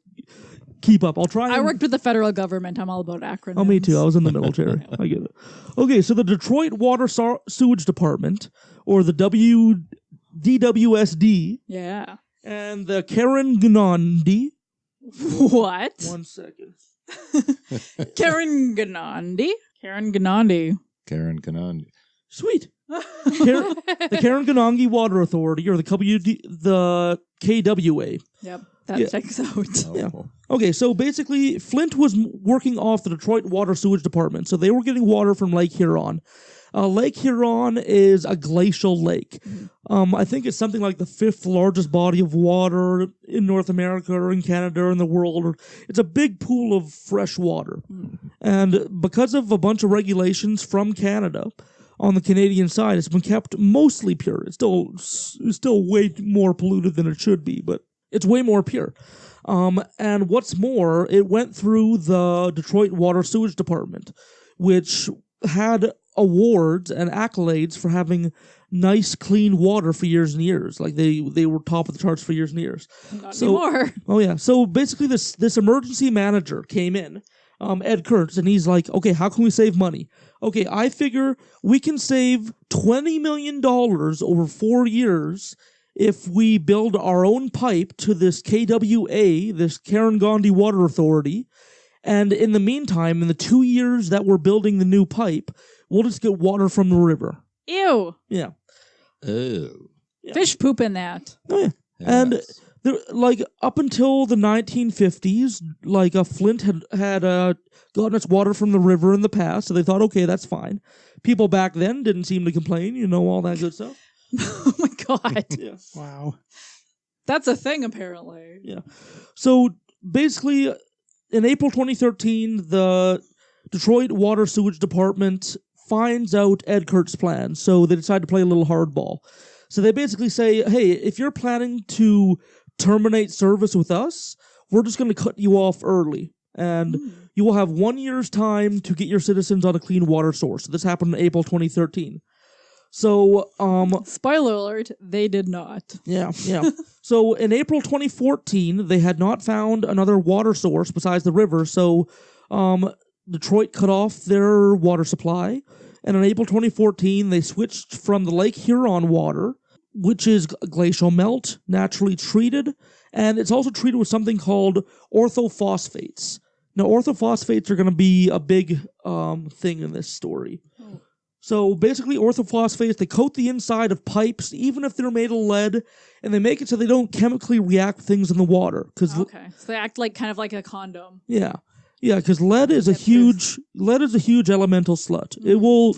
keep up. I'll try. I worked with the federal government. I'm all about acronyms. Oh, me too. I was in the military. I get it. Okay, so the Detroit Water Sewage Department, or the DWSD. Yeah. And the Karen Ganandi. What? 1 second. Karen Ganandi. Karen Ganandi. Karen Ganandi. Sweet. The Karen Ganandi Water Authority, or the KWA. Yep, that checks out. Yeah. Okay, so basically, Flint was working off the Detroit Water Sewage Department, so they were getting water from Lake Huron. Lake Huron is a glacial lake. I think it's something like the 5th largest body of water in North America or in Canada or in the world. It's a big pool of fresh water. And because of a bunch of regulations from Canada on the Canadian side, it's been kept mostly pure. It's still way more polluted than it should be, but it's way more pure. And what's more, it went through the Detroit Water Sewage Department, which had awards and accolades for having nice, clean water for years and years. Like they were top of the charts for years and years. Not anymore. Oh yeah. So basically, this emergency manager came in, Ed Kurtz, and he's like, okay, how can we save money? Okay, I figure we can save $20 million over 4 years if we build our own pipe to this KWA, this Karen Ganandi Water Authority. And in the meantime, in the 2 years that we're building the new pipe, we'll just get water from the river. Ew. Yeah. Oh. Yeah. Fish poop in that. Oh, yeah. And there, like up until the 1950s, like Flint had gotten its water from the river in the past, so they thought, okay, that's fine. People back then didn't seem to complain, all that good stuff. Oh my God. Yeah. Wow. That's a thing, apparently. Yeah. So basically, in April 2013, the Detroit Water Sewage Department finds out Ed Kurtz's plan, so they decide to play a little hardball. So they basically say, hey, if you're planning to terminate service with us, we're just going to cut you off early. And you will have 1 year's time to get your citizens on a clean water source. This happened in April 2013. So, spoiler alert, they did not. Yeah. So in April 2014, they had not found another water source besides the river. So, Detroit cut off their water supply. And in April 2014, they switched from the Lake Huron water, which is glacial melt, naturally treated. And it's also treated with something called orthophosphates. Now, orthophosphates are going to be a big thing in this story. So basically, orthophosphates, they coat the inside of pipes, even if they're made of lead, and they make it so they don't chemically react with things in the water. Okay, so they act like kind of like a condom. Yeah, because lead is a huge elemental slut. It will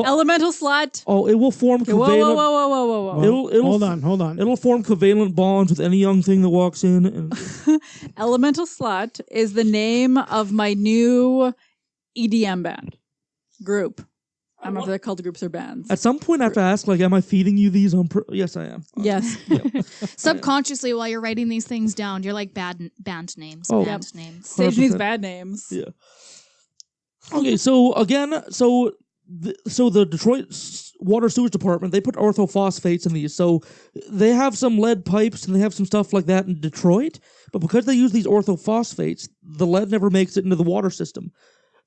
elemental slut. Oh, it will form covalent. Whoa. Hold on. It'll form covalent bonds with any young thing that walks in. And Elemental slut is the name of my new EDM band group. I don't know if they're called groups or bands. At some point, I have to ask, am I feeding you these on? Yes, I am. Yes. Subconsciously, while you're writing these things down, you're like band names. Oh, band names. Sage needs bad names. Yeah. Okay, so again, the Detroit Water Sewage Department, they put orthophosphates in these. So they have some lead pipes and they have some stuff like that in Detroit. But because they use these orthophosphates, the lead never makes it into the water system.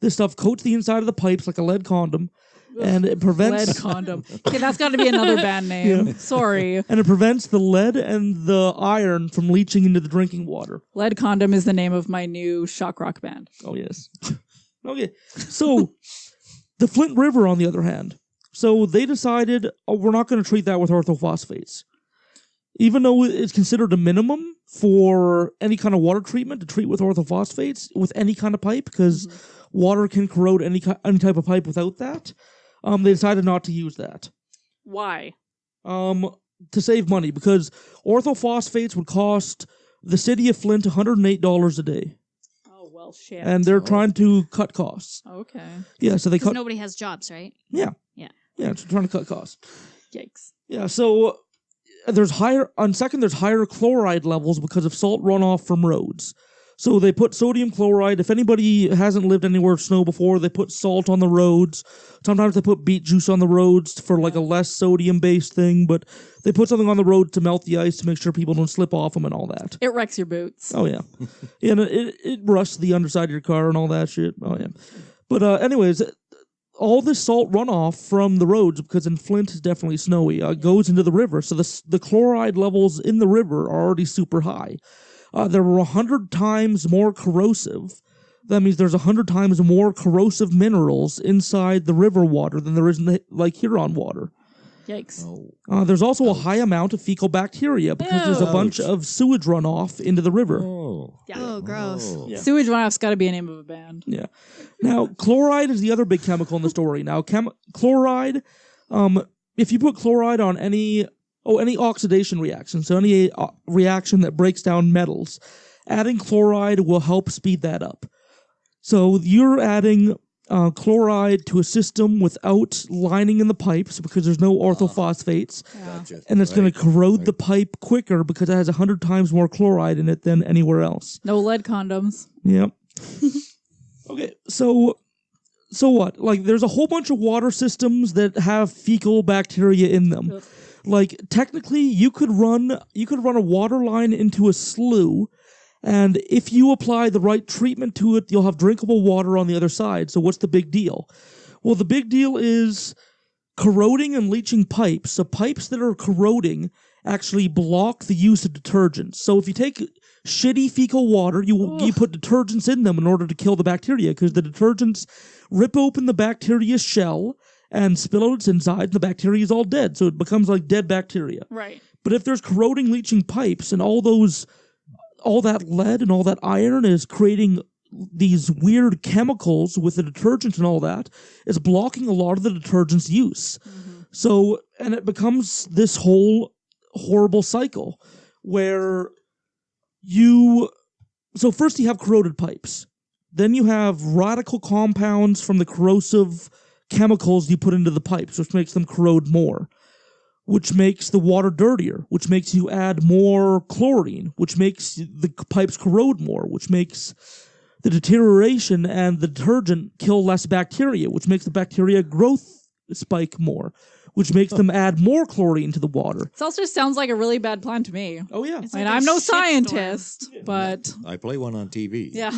This stuff coats the inside of the pipes like a lead condom. And it prevents... Lead condom. Okay, that's got to be another band name. Yeah. Sorry. And it prevents the lead and the iron from leaching into the drinking water. Lead condom is the name of my new shock rock band. Oh, yes. Okay. So, the Flint River, on the other hand. So, they decided, we're not going to treat that with orthophosphates. Even though it's considered a minimum for any kind of water treatment to treat with orthophosphates with any kind of pipe, because water can corrode any type of pipe without that. They decided not to use that. Why? To save money, because orthophosphates would cost the city of Flint $108 a day. Oh, well, shit. And they're trying to cut costs. Okay. Yeah, so they cut... nobody has jobs, right? Yeah. Yeah, it's trying to cut costs. Yikes. Yeah, so there's higher chloride levels because of salt runoff from roads. So they put sodium chloride. If anybody hasn't lived anywhere with snow before, they put salt on the roads. Sometimes they put beet juice on the roads for like a less sodium-based thing, but they put something on the road to melt the ice to make sure people don't slip off them and all that. It wrecks your boots. Oh, yeah. And it rusts the underside of your car and all that shit. Oh, yeah. But anyways, all this salt runoff from the roads, because in Flint it's definitely snowy, goes into the river. So the chloride levels in the river are already super high. There were 100 times more corrosive. That means there's 100 times more corrosive minerals inside the river water than there is in the Lake Huron water. Yikes. There's also a high amount of fecal bacteria because there's a bunch of sewage runoff into the river. Yeah. Oh, gross. Yeah. Sewage runoff's got to be a name of a band. Yeah. Now, chloride is the other big chemical in the story. Now, chloride, if you put chloride on any oxidation reaction, so any reaction that breaks down metals, adding chloride will help speed that up. So you're adding chloride to a system without lining in the pipes because there's no orthophosphates, and it's going to corrode the pipe quicker because it has 100 times more chloride in it than anywhere else. No lead condoms. Yep. Okay, so what? Like, there's a whole bunch of water systems that have fecal bacteria in them. Ugh. Like, technically, you could run a water line into a slough, and if you apply the right treatment to it, you'll have drinkable water on the other side. So what's the big deal? Well, the big deal is corroding and leaching pipes. So pipes that are corroding actually block the use of detergents. So if you take shitty fecal water, you put detergents in them in order to kill the bacteria, because the detergents rip open the bacteria's shell and spill out its inside, and the bacteria is all dead. So it becomes like dead bacteria. Right. But if there's corroding, leaching pipes, and all that lead and all that iron is creating these weird chemicals with the detergent and all that, it's blocking a lot of the detergent's use. Mm-hmm. So, and it becomes this whole horrible cycle where so first you have corroded pipes. Then you have radical compounds from the corrosive chemicals you put into the pipes, which makes them corrode more. which makes the water dirtier, which makes you add more chlorine, which makes the pipes corrode more, which makes the deterioration and the detergent kill less bacteria, which makes the bacteria growth spike more, which makes them add more chlorine to the water. This also just sounds like a really bad plan to me. Oh, yeah. I mean, I'm no scientist, but... I play one on TV. Yeah.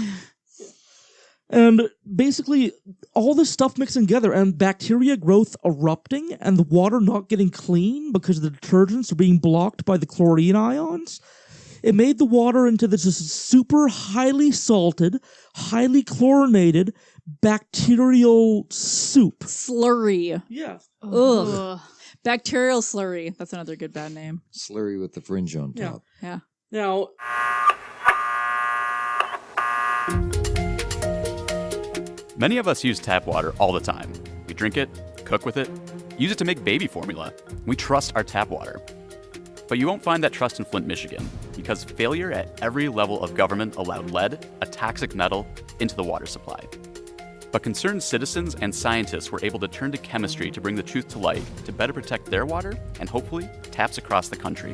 And basically, all this stuff mixing together, and bacteria growth erupting, and the water not getting clean because the detergents are being blocked by the chlorine ions, it made the water into this super highly salted, highly chlorinated, bacterial soup. Slurry. Yeah. Ugh. Bacterial slurry. That's another good bad name. Slurry with the fringe on top. Yeah. Now... Many of us use tap water all the time. We drink it, cook with it, use it to make baby formula. We trust our tap water. But you won't find that trust in Flint, Michigan, because failure at every level of government allowed lead, a toxic metal, into the water supply. But concerned citizens and scientists were able to turn to chemistry to bring the truth to light, to better protect their water, and hopefully, taps across the country.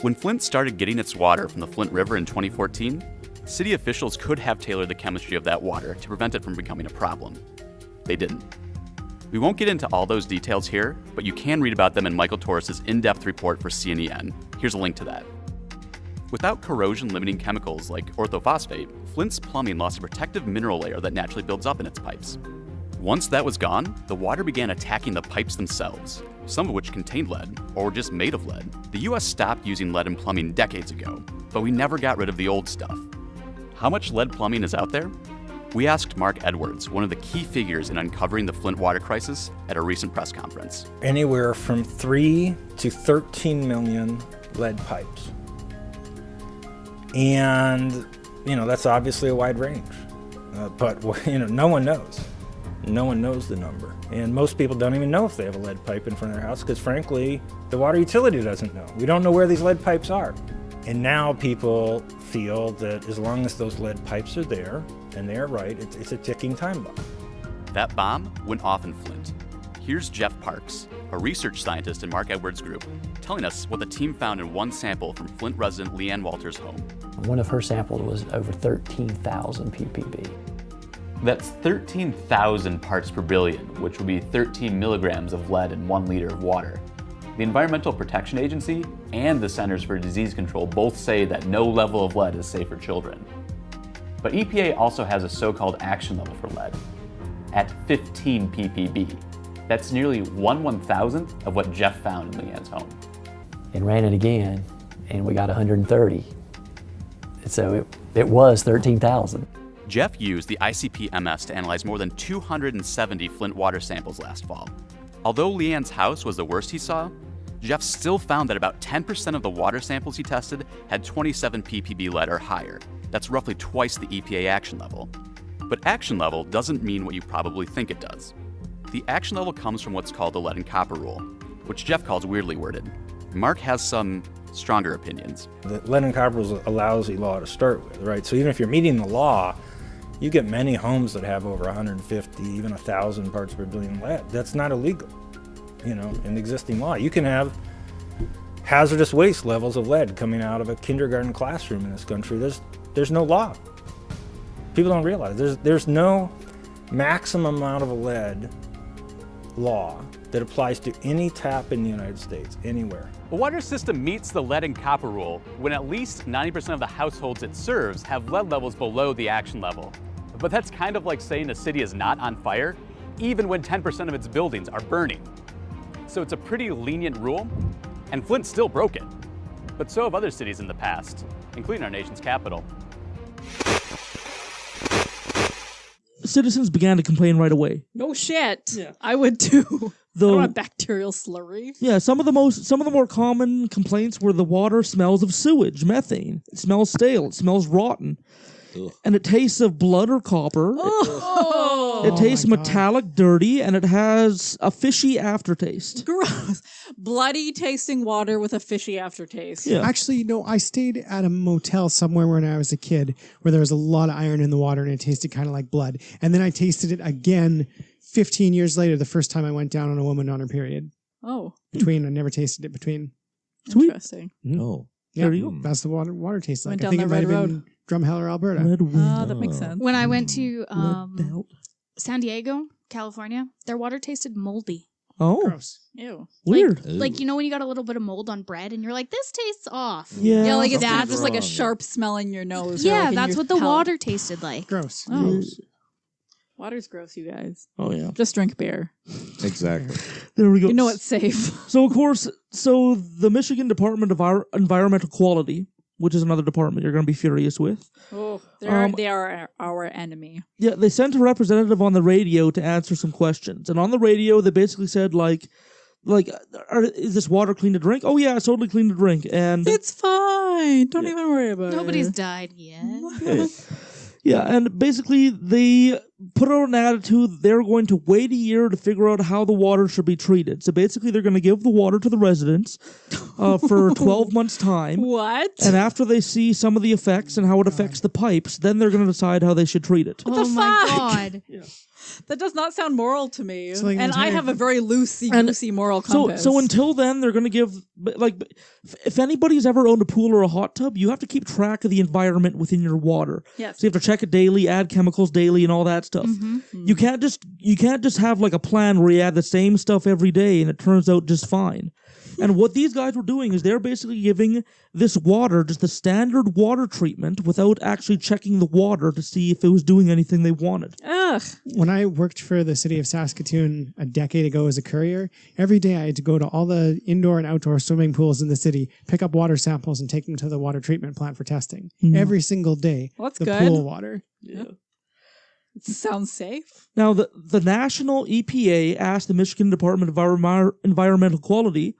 When Flint started getting its water from the Flint River in 2014, city officials could have tailored the chemistry of that water to prevent it from becoming a problem. They didn't. We won't get into all those details here, but you can read about them in Michael Torres' in-depth report for CNN. Here's a link to that. Without corrosion-limiting chemicals like orthophosphate, Flint's plumbing lost a protective mineral layer that naturally builds up in its pipes. Once that was gone, the water began attacking the pipes themselves, some of which contained lead, or were just made of lead. The US stopped using lead in plumbing decades ago, but we never got rid of the old stuff. How much lead plumbing is out there? We asked Mark Edwards, one of the key figures in uncovering the Flint water crisis, at a recent press conference. Anywhere from 3 to 13 million lead pipes. And, that's obviously a wide range. But, no one knows. No one knows the number. And most people don't even know if they have a lead pipe in front of their house because, frankly, the water utility doesn't know. We don't know where these lead pipes are. And now people feel that as long as those lead pipes are there, and they're right, it's a ticking time bomb. That bomb went off in Flint. Here's Jeff Parks, a research scientist in Mark Edwards' group, telling us what the team found in one sample from Flint resident Leanne Walters' home. One of her samples was over 13,000 ppb. That's 13,000 parts per billion, which would be 13 milligrams of lead in 1 liter of water. The Environmental Protection Agency and the Centers for Disease Control both say that no level of lead is safe for children. But EPA also has a so-called action level for lead, at 15 ppb. That's nearly 1/1000th of what Jeff found in Leanne's home. And ran it again, and we got 130. So it was 13,000. Jeff used the ICP-MS to analyze more than 270 Flint water samples last fall. Although Leanne's house was the worst he saw, Jeff still found that about 10% of the water samples he tested had 27 ppb lead or higher. That's roughly twice the EPA action level. But action level doesn't mean what you probably think it does. The action level comes from what's called the lead and copper rule, which Jeff calls weirdly worded. Mark has some stronger opinions. The lead and copper is a lousy law to start with, right? So even if you're meeting the law, you get many homes that have over 150, even 1,000 parts per billion lead. That's not illegal, in existing law. You can have hazardous waste levels of lead coming out of a kindergarten classroom in this country. There's no law. People don't realize there's no maximum amount of lead law that applies to any tap in the United States, anywhere. A water system meets the lead and copper rule when at least 90% of the households it serves have lead levels below the action level. But that's kind of like saying a city is not on fire, even when 10% of its buildings are burning. So it's a pretty lenient rule, and Flint still broke it. But so have other cities in the past, including our nation's capital. Citizens began to complain right away. No shit. Yeah. I would too. I don't want bacterial slurry. Yeah, some of the more common complaints were the water smells of sewage, methane. It smells stale. It smells rotten. Ugh. And it tastes of blood or copper. It tastes metallic, dirty, and it has a fishy aftertaste. Gross. bloody tasting water with a fishy aftertaste. Yeah. Actually, no, I stayed at a motel somewhere when I was a kid where there was a lot of iron in the water and it tasted kind of like blood. And then I tasted it again 15 years later, the first time I went down on a woman on her period. Oh. I never tasted it between. Sweet. Interesting. No. Yeah, There you go. that's the water tastes like. Went I think down it the might red have been Drumheller, Alberta. That makes sense. When I went to San Diego, California, their water tasted moldy. Oh. Gross. Ew. Weird. Like, you know when you got a little bit of mold on bread and you're like, this tastes off. Yeah, like it's kind of That's just like a sharp smell in your nose. or Yeah, like in that's your what the palate. water tasted like. Gross. Oh. Water's gross, you guys. Oh, yeah. Just drink beer. Exactly. There we go. You know it's safe. So, of course, the Michigan Department of Environmental Quality, which is another department you're going to be furious with. Oh, they are our enemy. Yeah, they sent a representative on the radio to answer some questions. And on the radio, they basically said, is this water clean to drink? Oh, yeah, it's totally clean to drink. And it's fine. Don't even worry about Nobody's it. died yet. Yeah, and basically they put out an attitude they're going to wait a year to figure out how the water should be treated. So basically they're going to give the water to the residents for 12 months' time. What? And after they see some of the effects and how it affects the pipes, then they're going to decide how they should treat it. What the fuck? My God. Yeah. That does not sound moral to me. So, like, and I have a very loosey-goosey moral compass. So until then, they're going to give, if anybody's ever owned a pool or a hot tub, you have to keep track of the environment within your water. Yes. So you have to check it daily, add chemicals daily, and all that stuff. Mm-hmm. You can't just have like a plan where you add the same stuff every day and it turns out just fine. And what these guys were doing is they're basically giving this water just the standard water treatment without actually checking the water to see if it was doing anything they wanted. Ugh. When I worked for the city of Saskatoon a decade ago as a courier, every day I had to go to all the indoor and outdoor swimming pools in the city, pick up water samples, and take them to the water treatment plant for testing. Every single day. Well, that's the good. pool water. Yeah. It sounds safe. Now, the national EPA asked the Michigan Department of Environmental Quality,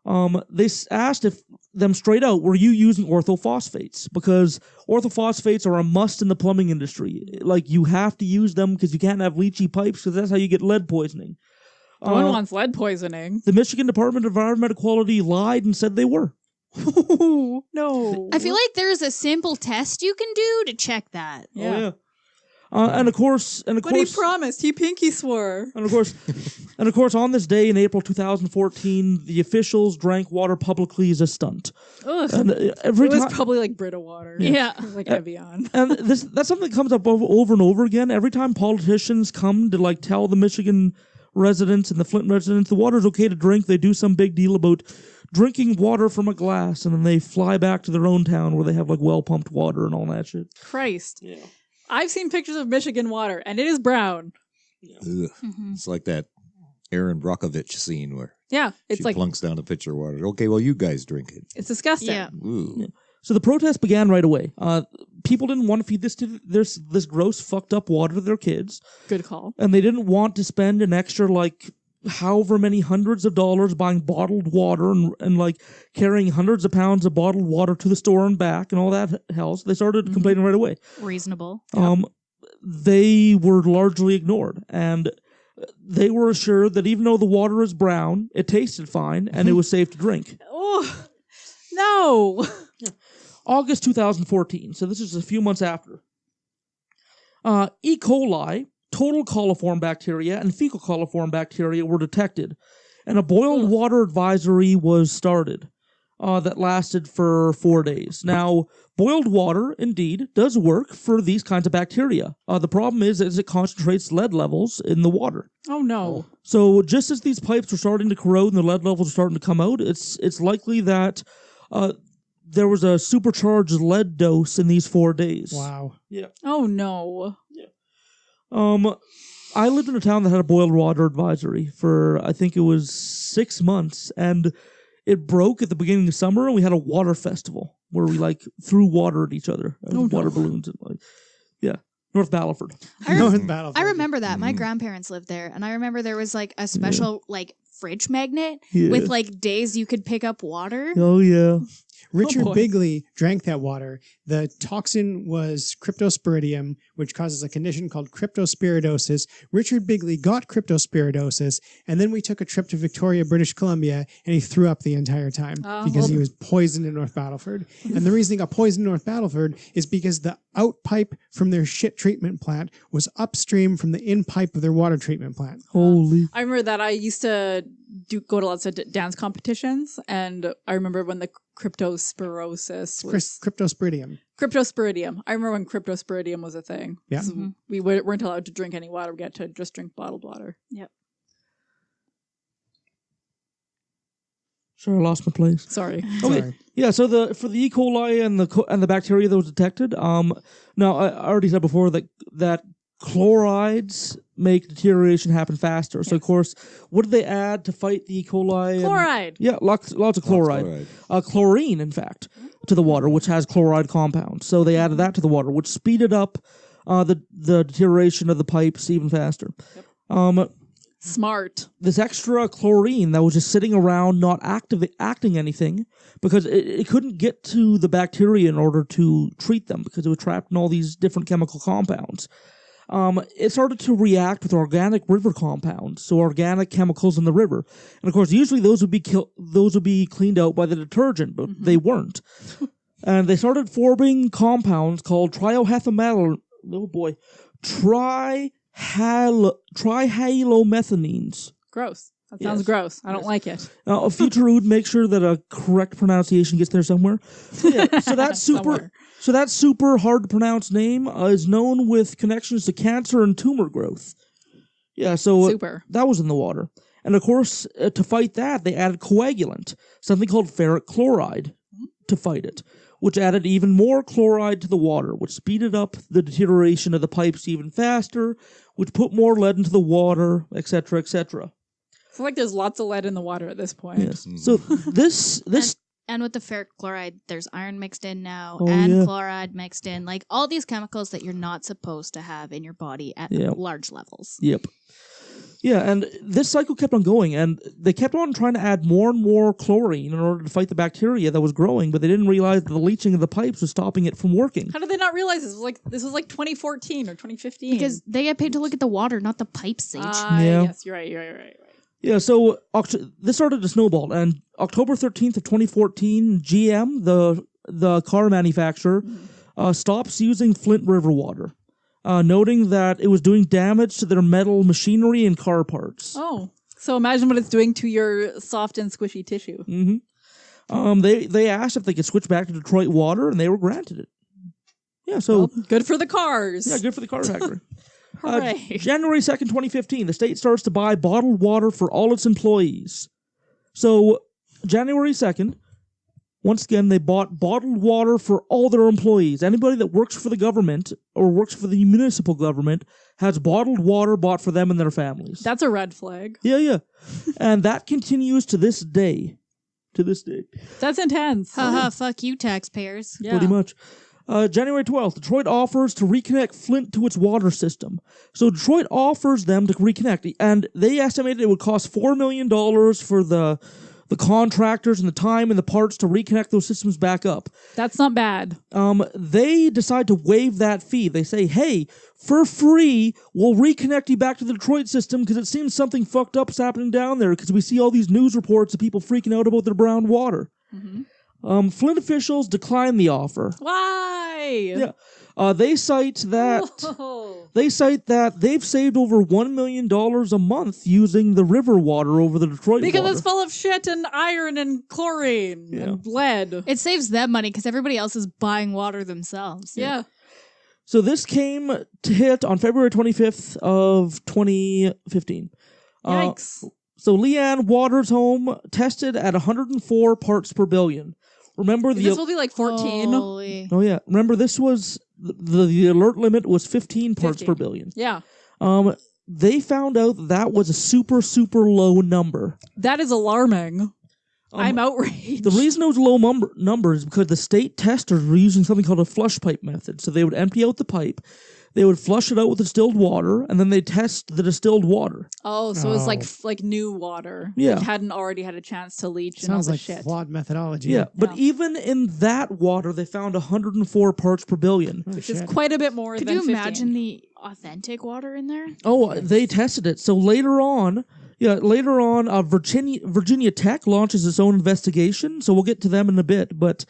they asked them straight out, were you using orthophosphates? Because orthophosphates are a must in the plumbing industry. Like, you have to use them because you can't have leachy pipes because that's how you get lead poisoning. No one wants lead poisoning. The Michigan Department of Environmental Quality lied and said they were. No. I feel like there's a simple test you can do to check that. Yeah. Oh, yeah. And of course, But he promised. He pinky swore. And of course, on this day in April 2014, the officials drank water publicly as a stunt. Ugh. And It was probably like Brita water. Yeah. It was like Evian. And that's something that comes up over and over again. Every time politicians come to tell the Michigan residents and the Flint residents the water's okay to drink, they do some big deal about drinking water from a glass, and then they fly back to their own town where they have well pumped water and all that shit. Christ. Yeah. I've seen pictures of Michigan water, and it is brown. Ugh. It's like that Aaron Brockovich scene where it's she like plunks down a pitcher of water. Okay, well, you guys drink it. it's disgusting. Yeah. Ooh. Yeah. So the protest began right away. People didn't want to feed this gross, fucked up water to their kids. Good call. And they didn't want to spend an extra however many hundreds of dollars buying bottled water and carrying hundreds of pounds of bottled water to the store and back and all that hell. So they started complaining right away. Reasonable. They were largely ignored, and they were assured that even though the water is brown, it tasted fine and it was safe to drink. Oh, no. August 2014, so this is a few months after. E. coli, total coliform bacteria, and fecal coliform bacteria were detected, and a boiled water advisory was started that lasted for 4 days. Now, boiled water, indeed, does work for these kinds of bacteria. The problem is it concentrates lead levels in the water. Oh, no. So just as these pipes are starting to corrode and the lead levels are starting to come out, it's likely that there was a supercharged lead dose in these 4 days. Wow. Yeah. Oh, no. Yeah. I lived in a town that had a boiled water advisory for, I think it was 6 months, and it broke at the beginning of summer, and we had a water festival where we threw water at each other, water balloons, and North Battleford. I remember that. My grandparents lived there, and I remember there was a special fridge magnet with days you could pick up water. Oh yeah. Richard Bigley drank that water. The toxin was cryptosporidium, which causes a condition called cryptospiridosis. Richard Bigley got cryptospiridosis, and then we took a trip to Victoria, British Columbia, and he threw up the entire time because he was poisoned in North Battleford. And the reason he got poisoned in North Battleford is because the out pipe from their shit treatment plant was upstream from the in pipe of their water treatment plant. Holy! I remember that I used to go to lots of dance competitions, and I remember when the cryptospirosis was... Cryptosporidium. Cryptosporidium. I remember when cryptosporidium was a thing. Yeah. Mm-hmm. We weren't allowed to drink any water. We had to just drink bottled water. Yep. Sorry, I lost my place. Sorry. Okay. Yeah. So for the E. coli and the bacteria that was detected. Now I already said before that chlorides make deterioration happen faster. Yes. So of course, what did they add to fight the E. coli? Chloride. Yeah, lots of chloride. Chlorine, in fact, to the water, which has chloride compounds. So they added that to the water, which speeded up the deterioration of the pipes even faster. Yep. Smart. This extra chlorine that was just sitting around not acting anything because it couldn't get to the bacteria in order to treat them because it was trapped in all these different chemical compounds. It started to react with organic river compounds, so organic chemicals in the river. And of course, usually those would be cleaned out by the detergent, but they weren't. And they started forming compounds called trihalomethanines. Gross. That sounds gross. I don't like it. A future would make sure that a correct pronunciation gets there somewhere. So that super hard to pronounce name is known with connections to cancer and tumor growth. Yeah, so that was in the water. And of course, to fight that, they added coagulant, something called ferric chloride, to fight it, which added even more chloride to the water, which speeded up the deterioration of the pipes even faster, which put more lead into the water, etc., etc. I feel like there's lots of lead in the water at this point. Yes. So this and with the ferric chloride, there's iron mixed in now, yeah. Chloride mixed in, like all these chemicals that you're not supposed to have in your body at large levels. Yep. Yeah, and this cycle kept on going, and they kept on trying to add more and more chlorine in order to fight the bacteria that was growing, but they didn't realize that the leaching of the pipes was stopping it from working. How did they not realize this? This was like 2014 or 2015. Because they get paid to look at the water, not the pipes, Sage. Yes, you're right. Yeah, so this started to snowball, and October 13th of 2014, GM, the car manufacturer, stops using Flint River water, noting that it was doing damage to their metal machinery and car parts. Oh, so imagine what it's doing to your soft and squishy tissue. Mm-hmm. They asked if they could switch back to Detroit water, and they were granted it. Yeah, so... Well, good for the cars. Yeah, good for the car factory. Hooray. January 2nd, 2015, the state starts to buy bottled water for all its employees. So, January 2nd, once again, they bought bottled water for all their employees. Anybody that works for the government or works for the municipal government has bottled water bought for them and their families. That's a red flag. Yeah. And that continues to this day. That's intense. Haha, fuck you, taxpayers. Yeah. Pretty much. January 12th, Detroit offers to reconnect Flint to its water system. So Detroit offers them to reconnect, and they estimated it would cost $4 million for the contractors and the time and the parts to reconnect those systems back up. That's not bad. They decide to waive that fee. They say, hey, for free, we'll reconnect you back to the Detroit system because it seems something fucked up's happening down there because we see all these news reports of people freaking out about their brown water. Mm-hmm. Flint officials decline the offer. Why? Yeah. They cite that they've saved over $1 million a month using the river water over the Detroit because water. It's full of shit and iron and chlorine and lead. It saves them money because everybody else is buying water themselves. Yeah. So this came to hit on February 25th of 2015. Yikes. So Leanne Waters' home tested at 104 parts per billion. Remember this will be like 14. Holy. Oh yeah. Remember this was the alert limit was 15 parts per billion. Yeah. They found out that was a super low number. That is alarming. I'm outraged. The reason it was a low number is because the state testers were using something called a flush pipe method. So they would empty out the pipe, They would flush it out with distilled water, and then they test the distilled water. Oh, so it's like new water. Yeah. It hadn't already had a chance to leach and Sounds all the like shit. flawed methodology. Yeah, but even in that water, they found 104 parts per billion. Which is quite a bit more Could than you 15. imagine the authentic water in there? Oh, they tested it. So later on, Virginia Tech launches its own investigation. So we'll get to them in a bit, but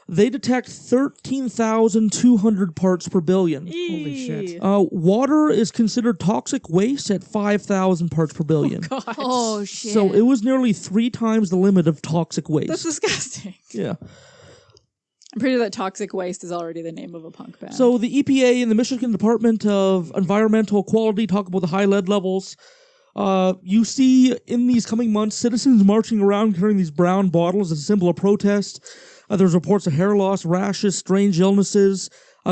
they detect 13,200 parts per billion. Holy shit. Water is considered toxic waste at 5,000 parts per billion. Oh, gosh. Oh, shit. So it was nearly 3 times the limit of toxic waste. That's disgusting. Yeah. I'm pretty sure that toxic waste is already the name of a punk band. So the EPA and the Michigan Department of Environmental Quality talk about the high lead levels. You see in these coming months citizens marching around carrying these brown bottles as a symbol of protest. There's reports of hair loss, rashes, strange illnesses,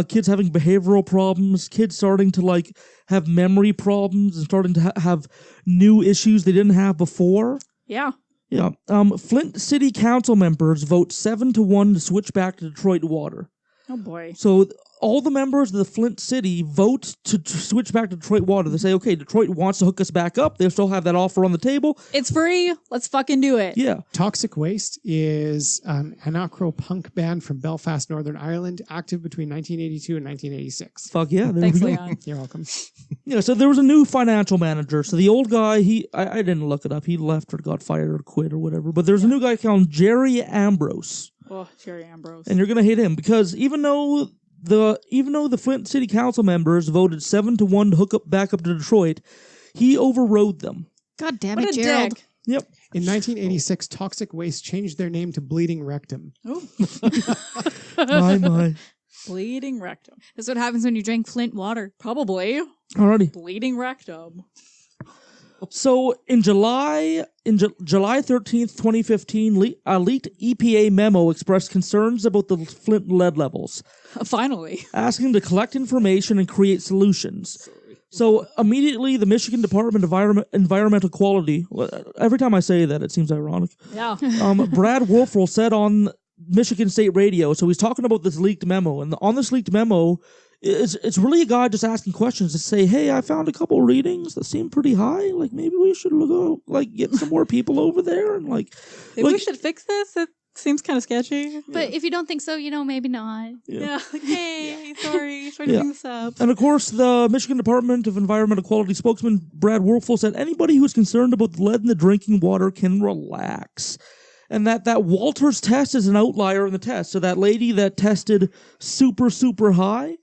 kids having behavioral problems, kids starting to have memory problems and starting to have new issues they didn't have before. Yeah. Yeah. Flint City Council members vote 7-1 to switch back to Detroit water. Oh boy. So all the members of the Flint City vote to switch back to Detroit water. They say, okay, Detroit wants to hook us back up. They still have that offer on the table. It's free. Let's fucking do it. Yeah. Toxic Waste is an anarcho-punk band from Belfast, Northern Ireland, active between 1982 and 1986. Fuck yeah. There Thanks, we go. Leon. You're welcome. Yeah, so there was a new financial manager. So the old guy, I didn't look it up. He left or got fired or quit or whatever. But there's a new guy called Jerry Ambrose. Oh, Jerry Ambrose. And you're going to hate him because even though the Flint City Council members voted 7-1 to hook up back up to Detroit, he overrode them. God damn What it, a Gerald. dick. Yep. In 1986, Toxic Waste changed their name to Bleeding Rectum. Oh. My. Bleeding rectum. That's what happens when you drink Flint water. Probably. Alrighty. Bleeding rectum. So in July 13th, 2015, a leaked EPA memo expressed concerns about the Flint lead levels. Finally. Asking to collect information and create solutions. So immediately the Michigan Department of Environmental Quality, every time I say that it seems ironic. Yeah. Brad Wolfrel said on Michigan State Radio, so he's talking about this leaked memo, and on this leaked memo, it's really a guy just asking questions to say, hey, I found a couple readings that seem pretty high. Maybe we should get some more people over there and maybe we should fix this. It seems kind of sketchy. But if you don't think so, maybe not. Yeah. Hey, sorry to bring this up. And of course, the Michigan Department of Environmental Quality spokesman Brad Wolfrel said anybody who's concerned about the lead in the drinking water can relax. And that Walters test is an outlier in the test. So that lady that tested super, super high,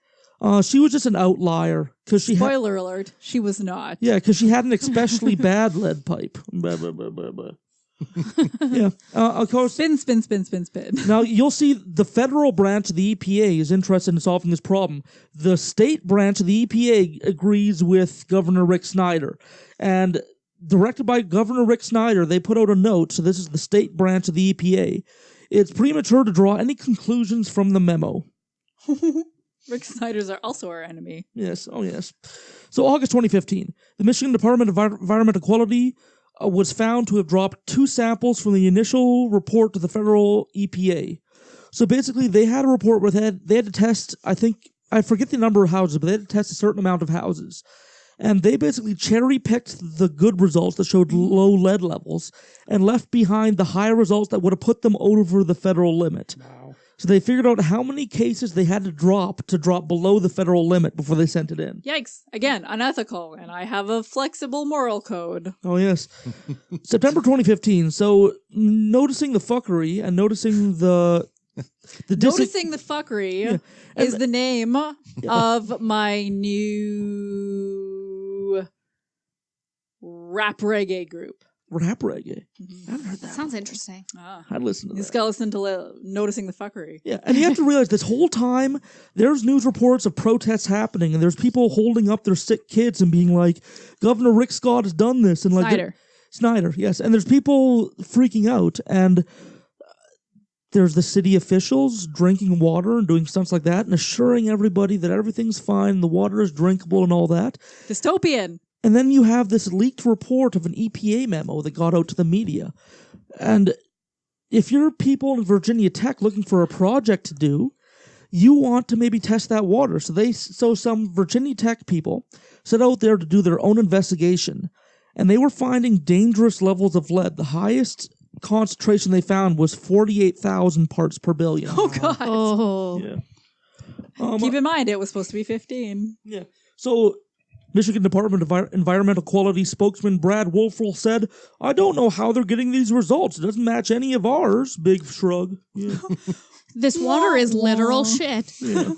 she was just an outlier. Spoiler alert, she was not. Yeah, because she had an especially bad lead pipe. Yeah, of course. Spin. Now, you'll see the federal branch of the EPA is interested in solving this problem. The state branch of the EPA agrees with Governor Rick Snyder. And directed by Governor Rick Snyder, they put out a note, so this is the state branch of the EPA. It's premature to draw any conclusions from the memo. Rick Snyder's are also our enemy. Yes, oh yes. So August 2015, the Michigan Department of Environmental Quality was found to have dropped 2 samples from the initial report to the federal EPA. So basically, they had a report where they had to test, I forget the number of houses, but they had to test a certain amount of houses. And they basically cherry-picked the good results that showed low lead levels and left behind the high results that would have put them over the federal limit. Wow. So they figured out how many cases they had to drop below the federal limit before they sent it in. Yikes. Again, unethical, and I have a flexible moral code. Oh, yes. September 2015. So noticing the fuckery and noticing Noticing the fuckery is the name of my new rap reggae group. Rap reggae? Mm-hmm. I haven't heard that. Sounds interesting. I'd listen to that. You just gotta listen to Noticing the Fuckery. Yeah, and you have to realize this whole time, there's news reports of protests happening, and there's people holding up their sick kids and being like, Governor Rick Scott has done this. And Snyder, yes. And there's people freaking out, and there's the city officials drinking water and doing stunts like that and assuring everybody that everything's fine, the water is drinkable and all that. Dystopian. And then you have this leaked report of an EPA memo that got out to the media. And if you're people in Virginia Tech looking for a project to do, you want to maybe test that water. So some Virginia Tech people set out there to do their own investigation, and they were finding dangerous levels of lead. The highest concentration they found was 48,000 parts per billion. Oh, God. Oh. Yeah. Keep in mind, it was supposed to be 15. Yeah. So, Michigan Department of Environmental Quality spokesman Brad Wolfrell said, "I don't know how they're getting these results. It doesn't match any of ours." Big shrug. Yeah. This water is literal shit. Yeah.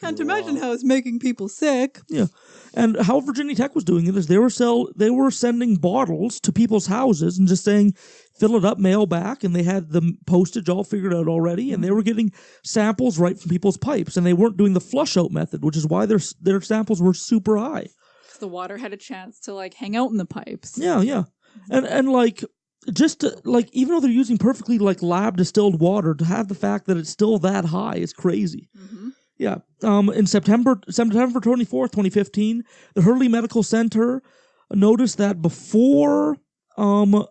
Can't imagine how it's making people sick. Yeah. And how Virginia Tech was doing it is they were sending bottles to people's houses and just saying, fill it up, mail back, and they had the postage all figured out already, and they were getting samples right from people's pipes, and they weren't doing the flush out method, which is why their samples were super high. Because the water had a chance to like hang out in the pipes. Yeah, yeah. And like just to, like even though they're using perfectly like lab distilled water, to have the fact that it's still that high is crazy. Mm-hmm. Yeah. In September 24th, 2015, the Hurley Medical Center noticed that before the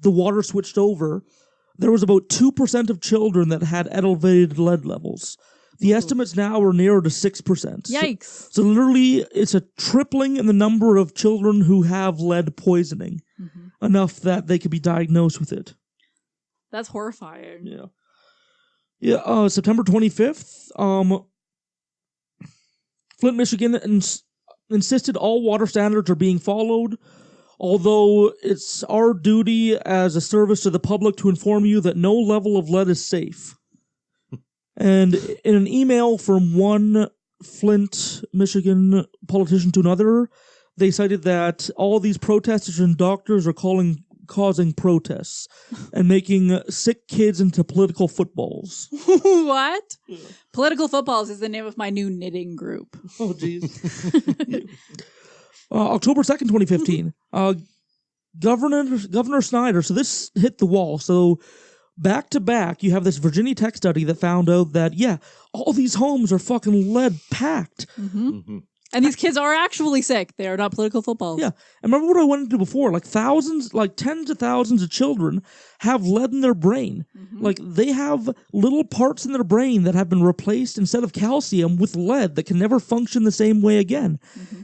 water switched over, there was about 2% of children that had elevated lead levels. The estimates now are nearer to 6%. Yikes. So literally, it's a tripling in the number of children who have lead poisoning, enough that they could be diagnosed with it. That's horrifying. Yeah. Yeah, September 25th, Flint, Michigan insisted all water standards are being followed, although it's our duty as a service to the public to inform you that no level of lead is safe. And in an email from one Flint, Michigan politician to another, they cited that all these protesters and doctors are causing protests and making sick kids into political footballs. What? Yeah. Political footballs is the name of my new knitting group. Oh, jeez. October 2nd, 2015. Governor Snyder, so this hit the wall. So back to back, you have this Virginia Tech study that found out that, yeah, all these homes are fucking lead packed. And these kids are actually sick. They are not political footballs. Yeah. And remember what I went into before? Like thousands, like tens of thousands of children have lead in their brain. Like they have little parts in their brain that have been replaced instead of calcium with lead that can never function the same way again.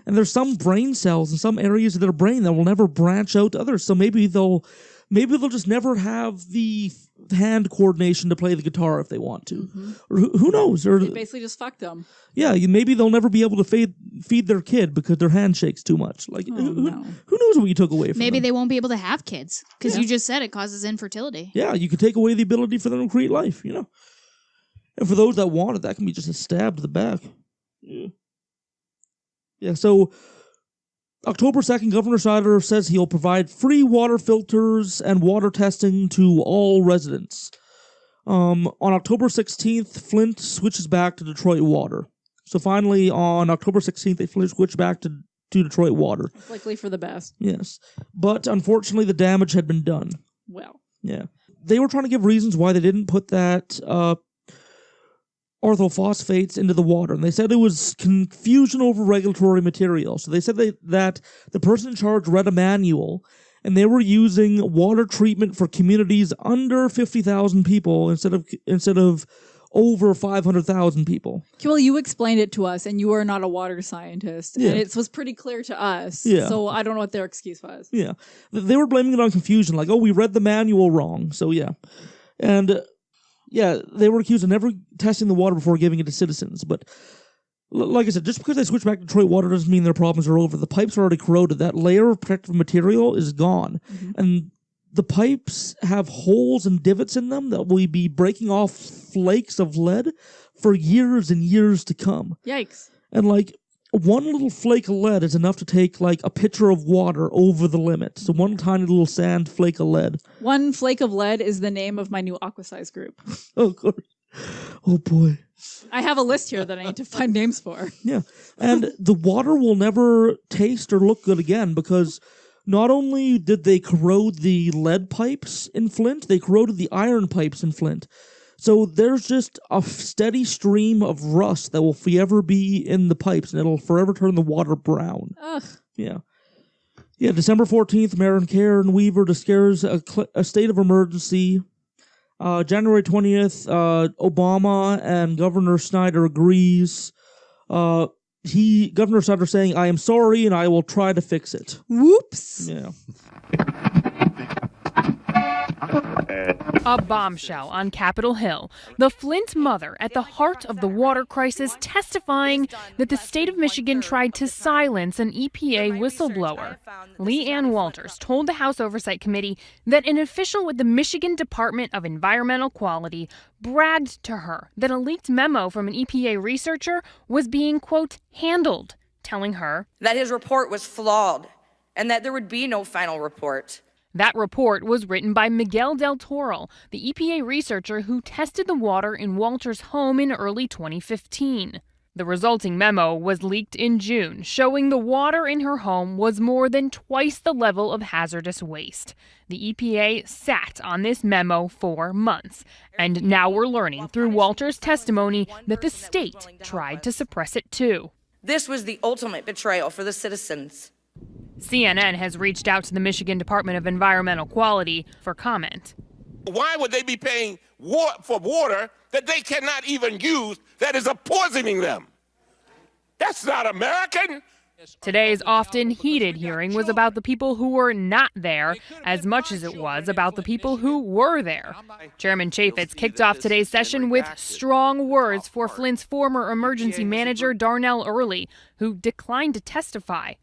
And there's some brain cells in some areas of their brain that will never branch out to others. So maybe they'll just never have the hand coordination to play the guitar if they want to. Or who knows? Or they basically just fuck them. Yeah, maybe they'll never be able to feed their kid because their hand shakes too much. Like, who knows what you took away from Maybe them? they won't be able to have kids because you just said it causes infertility. Yeah, you could take away the ability for them to create life, you know? And for those that want it, that can be just a stab to the back. Yeah. Yeah, so October 2nd, Governor Snyder says he'll provide free water filters and water testing to all residents. On October 16th, Flint switches back to Detroit water. So finally, on October 16th, they switch back to Detroit water. It's likely for the best. Yes. But unfortunately, the damage had been done. Well. Yeah. They were trying to give reasons why they didn't put that orthophosphates into the water, and they said it was confusion over regulatory material. So they said that the person in charge read a manual, and they were using water treatment for communities under 50,000 people instead of over 500,000 people. Well, you explained it to us, and you are not a water scientist, Yeah. and it was pretty clear to us. Yeah. So I don't know what their excuse was. Yeah. They were blaming it on confusion, like, oh, we read the manual wrong. So yeah. And yeah, they were accused of never testing the water before giving it to citizens. But like I said, just because they switched back to Detroit water doesn't mean their problems are over. The pipes are already corroded. That layer of protective material is gone. And the pipes have holes and divots in them that will be breaking off flakes of lead for years and years to come. Yikes. And like, one little flake of lead is enough to take like a pitcher of water over the limit. So one tiny little sand flake of lead. One flake of lead is the name of my new Aquasize group. Oh, God. Oh, boy. I have a list here that I need to find names for. Yeah. And the water will never taste or look good again because not only did they corrode the lead pipes in Flint, they corroded the iron pipes in Flint. So there's just a steady stream of rust that will forever be in the pipes, and it'll forever turn the water brown. Ugh. Yeah. Yeah, December 14th, Mayor Karen Weaver declares a state of emergency January 20th, Obama and Governor Snyder agrees. Governor Snyder saying, "I am sorry and I will try to fix it." Whoops. Yeah. A bombshell on Capitol Hill. The Flint mother at the heart of the water crisis testifying that the state of Michigan tried to silence an EPA whistleblower. Leigh Ann Walters told the House Oversight Committee that an official with the Michigan Department of Environmental Quality bragged to her that a leaked memo from an EPA researcher was being, quote, handled, telling her that his report was flawed and that there would be no final report. That report was written by Miguel Del Toro, the EPA researcher who tested the water in Walter's home in early 2015. The resulting memo was leaked in June, showing the water in her home was more than twice the level of hazardous waste. The EPA sat on this memo for months, and now we're learning through Walter's testimony that the state tried to suppress it too. This was the ultimate betrayal for the citizens. CNN has reached out to the Michigan Department of Environmental Quality for comment. Why would they be paying for water that they cannot even use that is poisoning them? That's not American. Today's often heated hearing was about the people who were not there as much as it was about the people who were there. Chairman Chaffetz kicked off today's session with strong words for Flint's former emergency manager, Darnell Early, who declined to testify.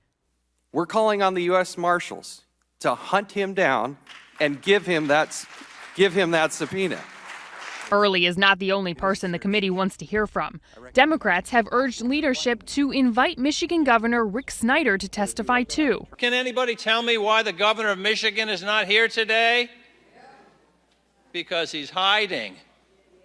We're calling on the U.S. Marshals to hunt him down and give him that subpoena. Early is not the only person the committee wants to hear from. Democrats have urged leadership to invite Michigan Governor Rick Snyder to testify too. Can anybody tell me why the governor of Michigan is not here today? Because he's hiding.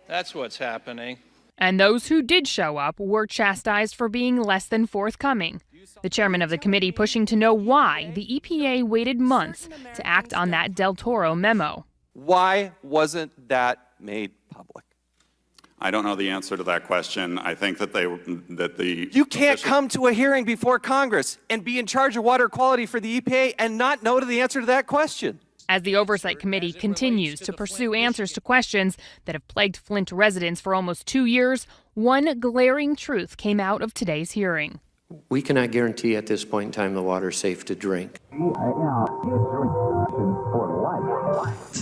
That's what's happening. And those who did show up were chastised for being less than forthcoming. The chairman of the committee pushing to know why the EPA waited months to act on that Del Toro memo. Why wasn't that made public? I don't know the answer to that question. I think that You can't come to a hearing before Congress and be in charge of water quality for the EPA and not know the answer to that question. As the Oversight Committee continues to pursue answers to questions that have plagued Flint residents for almost 2 years, one glaring truth came out of today's hearing. We cannot guarantee at this point in time the water is safe to drink.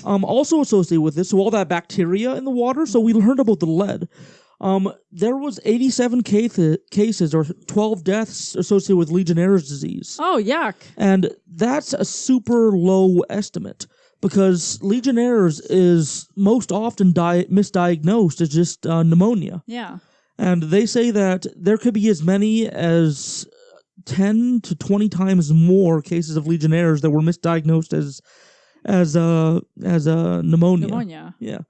Also associated with this, so all that bacteria in the water, so we learned about the lead. There was 87 cases or 12 deaths associated with Legionnaire's disease. Oh, yuck. And that's a super low estimate because Legionnaire's is most often misdiagnosed as just pneumonia. Yeah. And they say that there could be as many as 10 to 20 times more cases of Legionnaire's that were misdiagnosed as pneumonia. Pneumonia. Yeah.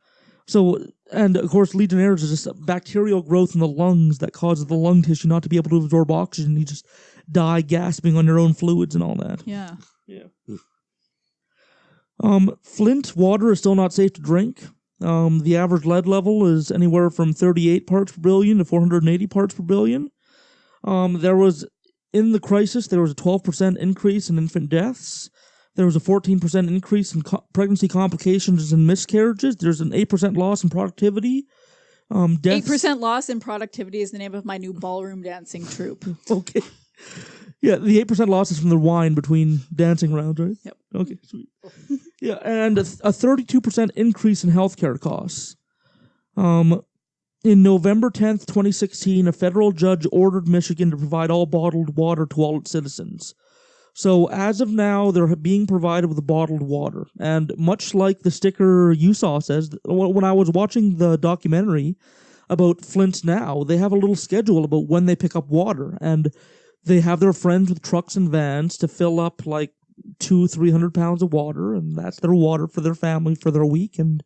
So, and of course, Legionnaire's is just a bacterial growth in the lungs that causes the lung tissue not to be able to absorb oxygen. You just die gasping on your own fluids and all that. Yeah. Yeah. Flint water is still not safe to drink. The average lead level is anywhere from 38 parts per billion to 480 parts per billion. In the crisis, there was a 12% increase in infant deaths. There was a 14% increase in pregnancy complications and miscarriages. There's an 8% loss in productivity. 8% loss in productivity is the name of my new ballroom dancing troupe. Okay. Yeah, the 8% loss is from the wine between dancing rounds, right? Yep. Okay, sweet. Yeah, and a 32% increase in healthcare costs. In November 10th, 2016, a federal judge ordered Michigan to provide all bottled water to all its citizens. So as of now, they're being provided with bottled water. And much like the sticker you saw says, when I was watching the documentary about Flint Now, they have a little schedule about when they pick up water. And they have their friends with trucks and vans to fill up like 200-300 pounds of water. And that's their water for their family for their week. And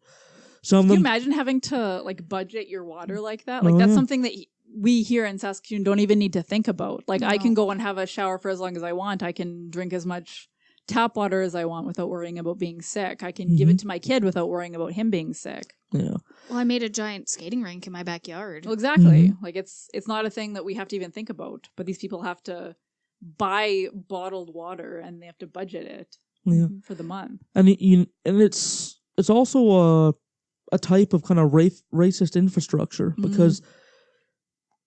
some of them... Can you imagine having to like budget your water like that? Like that's something that... we here in Saskatoon don't even need to think about. Like, I can go and have a shower for as long as I want. I can drink as much tap water as I want without worrying about being sick. I can give it to my kid without worrying about him being sick. Yeah. Well, I made a giant skating rink in my backyard. Well, exactly. Like, it's not a thing that we have to even think about. But these people have to buy bottled water and they have to budget it for the month. And it's also a type of kind of racist infrastructure because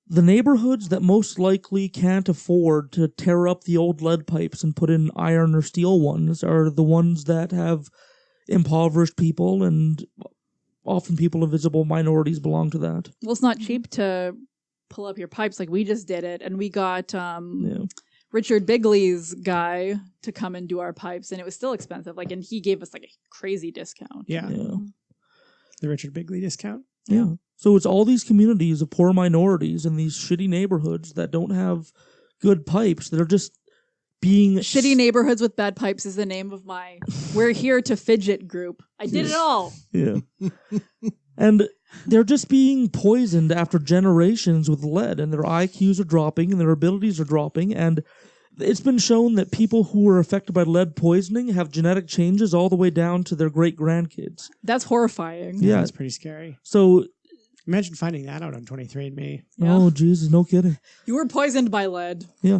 the neighborhoods that most likely can't afford to tear up the old lead pipes and put in iron or steel ones are the ones that have impoverished people, and often people of visible minorities belong to that. Well, it's not cheap to pull up your pipes like we just did it, and we got Richard Bigley's guy to come and do our pipes, and it was still expensive. Like, and he gave us like a crazy discount. Yeah. The Richard Bigley discount. Yeah. So it's all these communities of poor minorities in these shitty neighborhoods that don't have good pipes that are just being... Shitty neighborhoods with bad pipes is the name of my We're Here to Fidget group. I did it all. Yeah. And they're just being poisoned after generations with lead, and their IQs are dropping and their abilities are dropping, and it's been shown that people who are affected by lead poisoning have genetic changes all the way down to their great-grandkids. That's horrifying. Yeah. That's pretty scary. So... imagine finding that out on 23andMe. Yeah. Oh, Jesus, no kidding. You were poisoned by lead. Yeah.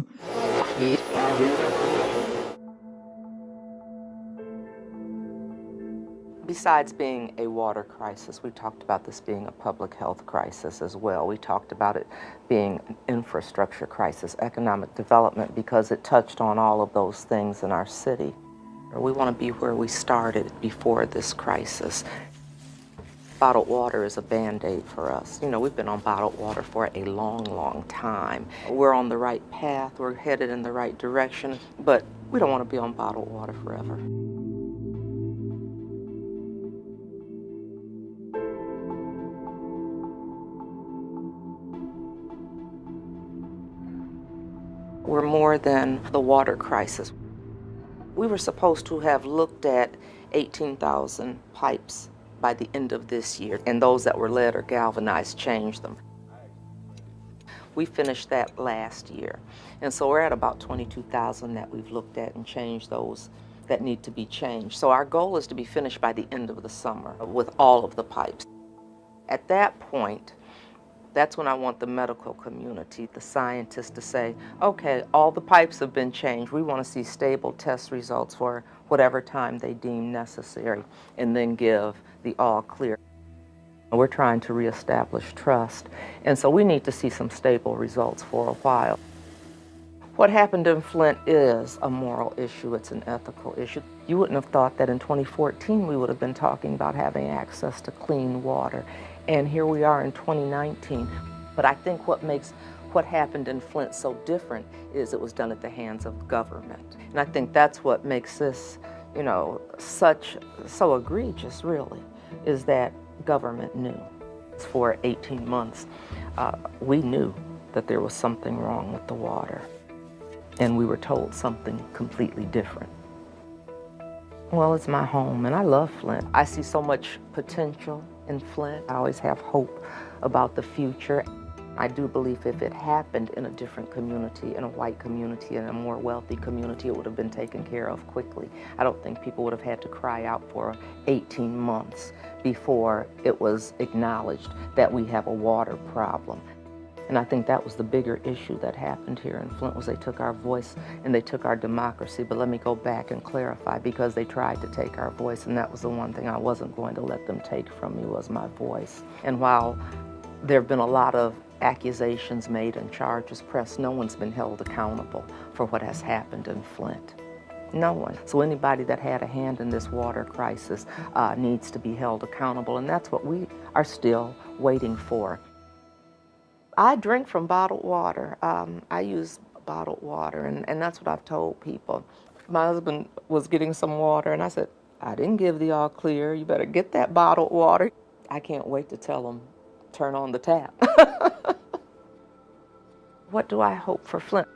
Besides being a water crisis, we talked about this being a public health crisis as well. We talked about it being an infrastructure crisis, economic development, because it touched on all of those things in our city. We want to be where we started before this crisis. Bottled water is a Band-Aid for us. You know, we've been on bottled water for a long, long time. We're on the right path, we're headed in the right direction, but we don't want to be on bottled water forever. We're more than the water crisis. We were supposed to have looked at 18,000 pipes by the end of this year, and those that were lead or galvanized, changed them. We finished that last year, and so we're at about 22,000 that we've looked at and changed those that need to be changed. So our goal is to be finished by the end of the summer with all of the pipes. At that point, that's when I want the medical community, the scientists, to say, okay, all the pipes have been changed. We want to see stable test results for whatever time they deem necessary, and then give the all clear. We're trying to reestablish trust, and so we need to see some stable results for a while. What happened in Flint is a moral issue, it's an ethical issue. You wouldn't have thought that in 2014 we would have been talking about having access to clean water, and here we are in 2019. But I think what makes what happened in Flint so different is it was done at the hands of government. And I think that's what makes this, you know, so egregious, really, is that government knew. For 18 months, we knew that there was something wrong with the water, and we were told something completely different. Well, it's my home, and I love Flint. I see so much potential in Flint. I always have hope about the future. I do believe if it happened in a different community, in a white community, in a more wealthy community, it would have been taken care of quickly. I don't think people would have had to cry out for 18 months before it was acknowledged that we have a water problem. And I think that was the bigger issue that happened here in Flint, was they took our voice and they took our democracy. But let me go back and clarify, because they tried to take our voice, and that was the one thing I wasn't going to let them take from me, was my voice. And while there have been a lot of accusations made and charges pressed, no one's been held accountable for what has happened in Flint. No one. So anybody that had a hand in this water crisis needs to be held accountable, and that's what we are still waiting for. I drink from bottled water. I use bottled water, and that's what I've told people. My husband was getting some water, and I said, I didn't give the all clear. You better get that bottled water. I can't wait to tell him, turn on the tap. What do I hope for Flint?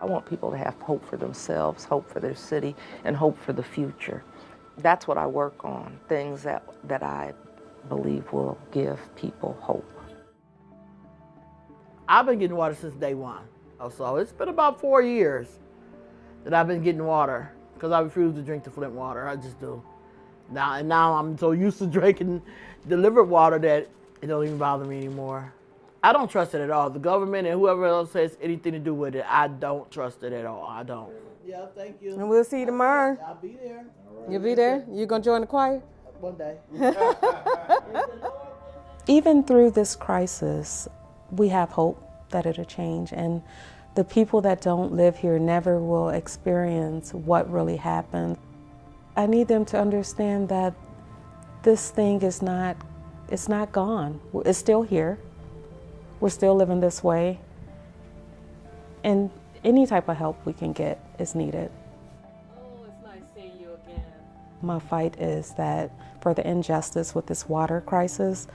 I want people to have hope for themselves, hope for their city, and hope for the future. That's what I work on, things that I believe will give people hope. I've been getting water since day one. So it's been about 4 years that I've been getting water, because I refuse to drink the Flint water. I just do. Now I'm so used to drinking delivered water that it don't even bother me anymore. I don't trust it at all. The government and whoever else has anything to do with it, I don't trust it at all. I don't. Yeah, thank you. And we'll see you tomorrow. I'll be there. You'll be there? You gonna join the choir? One day. Even through this crisis, we have hope that it'll change, and the people that don't live here never will experience what really happened. I need them to understand that this thing is not, it's not gone. It's still here. We're still living this way. And any type of help we can get is needed. Oh, it's nice seeing you again. My fight is that for the injustice with this water crisis,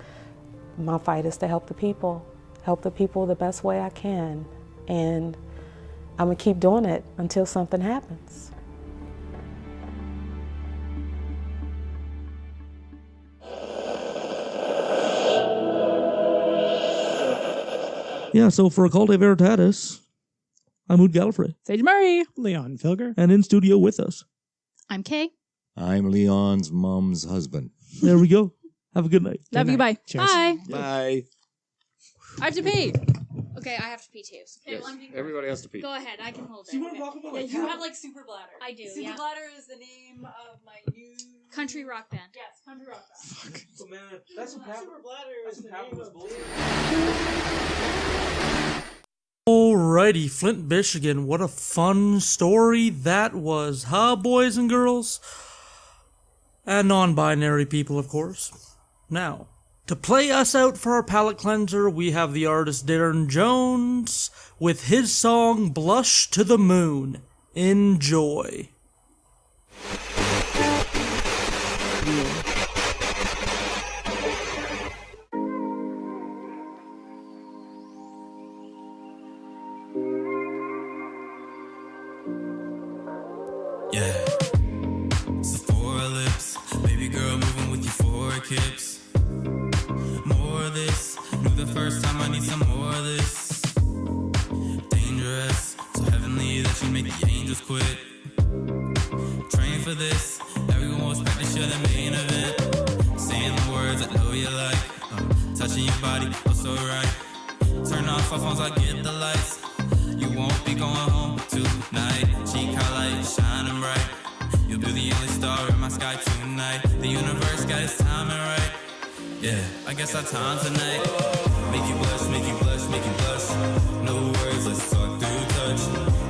my fight is to help the people the best way I can. And I'm gonna keep doing it until something happens. Yeah, so for Occultae Veritatis, I'm Hoot Gallifrey. Sage Murray. Leon Filger. And in studio with us. I'm Kay. I'm Leon's mom's husband. There we go. Have a good night. Love you. Bye. Cheers. Bye. Bye. I have to pee. Okay, I have to pee too. Okay, Yes, everybody has to pee. Go ahead, I can hold it. You want to talk about you have like super bladder. I do. Super Yeah. bladder is the name of my new Country rock band. Yes, country rock band. Fuck. Oh, man, that's super bladder is the name of Alrighty, Flint, Michigan. What a fun story that was, huh, boys and girls? And non-binary people, of course. Now, to play us out for our palate cleanser, we have the artist Darren Jones with his song Blush to the Moon. Enjoy. Yeah. Sephora lips, baby girl moving with your forward hips. More of this, knew the first time I need some more of this. Dangerous, so heavenly that you make the angels quit. Train for this, everyone was practice you're the main event. Saying the words I know you like, touching your body, oh so right. Turn off our phones, I get the lights. You won't be going home tonight. Cheek highlight, shining bright. You'll be the only star in my sky tonight. The universe got its timing right. Yeah, I guess our time tonight. Make you blush, make you blush, make you blush. No words, let's talk through touch.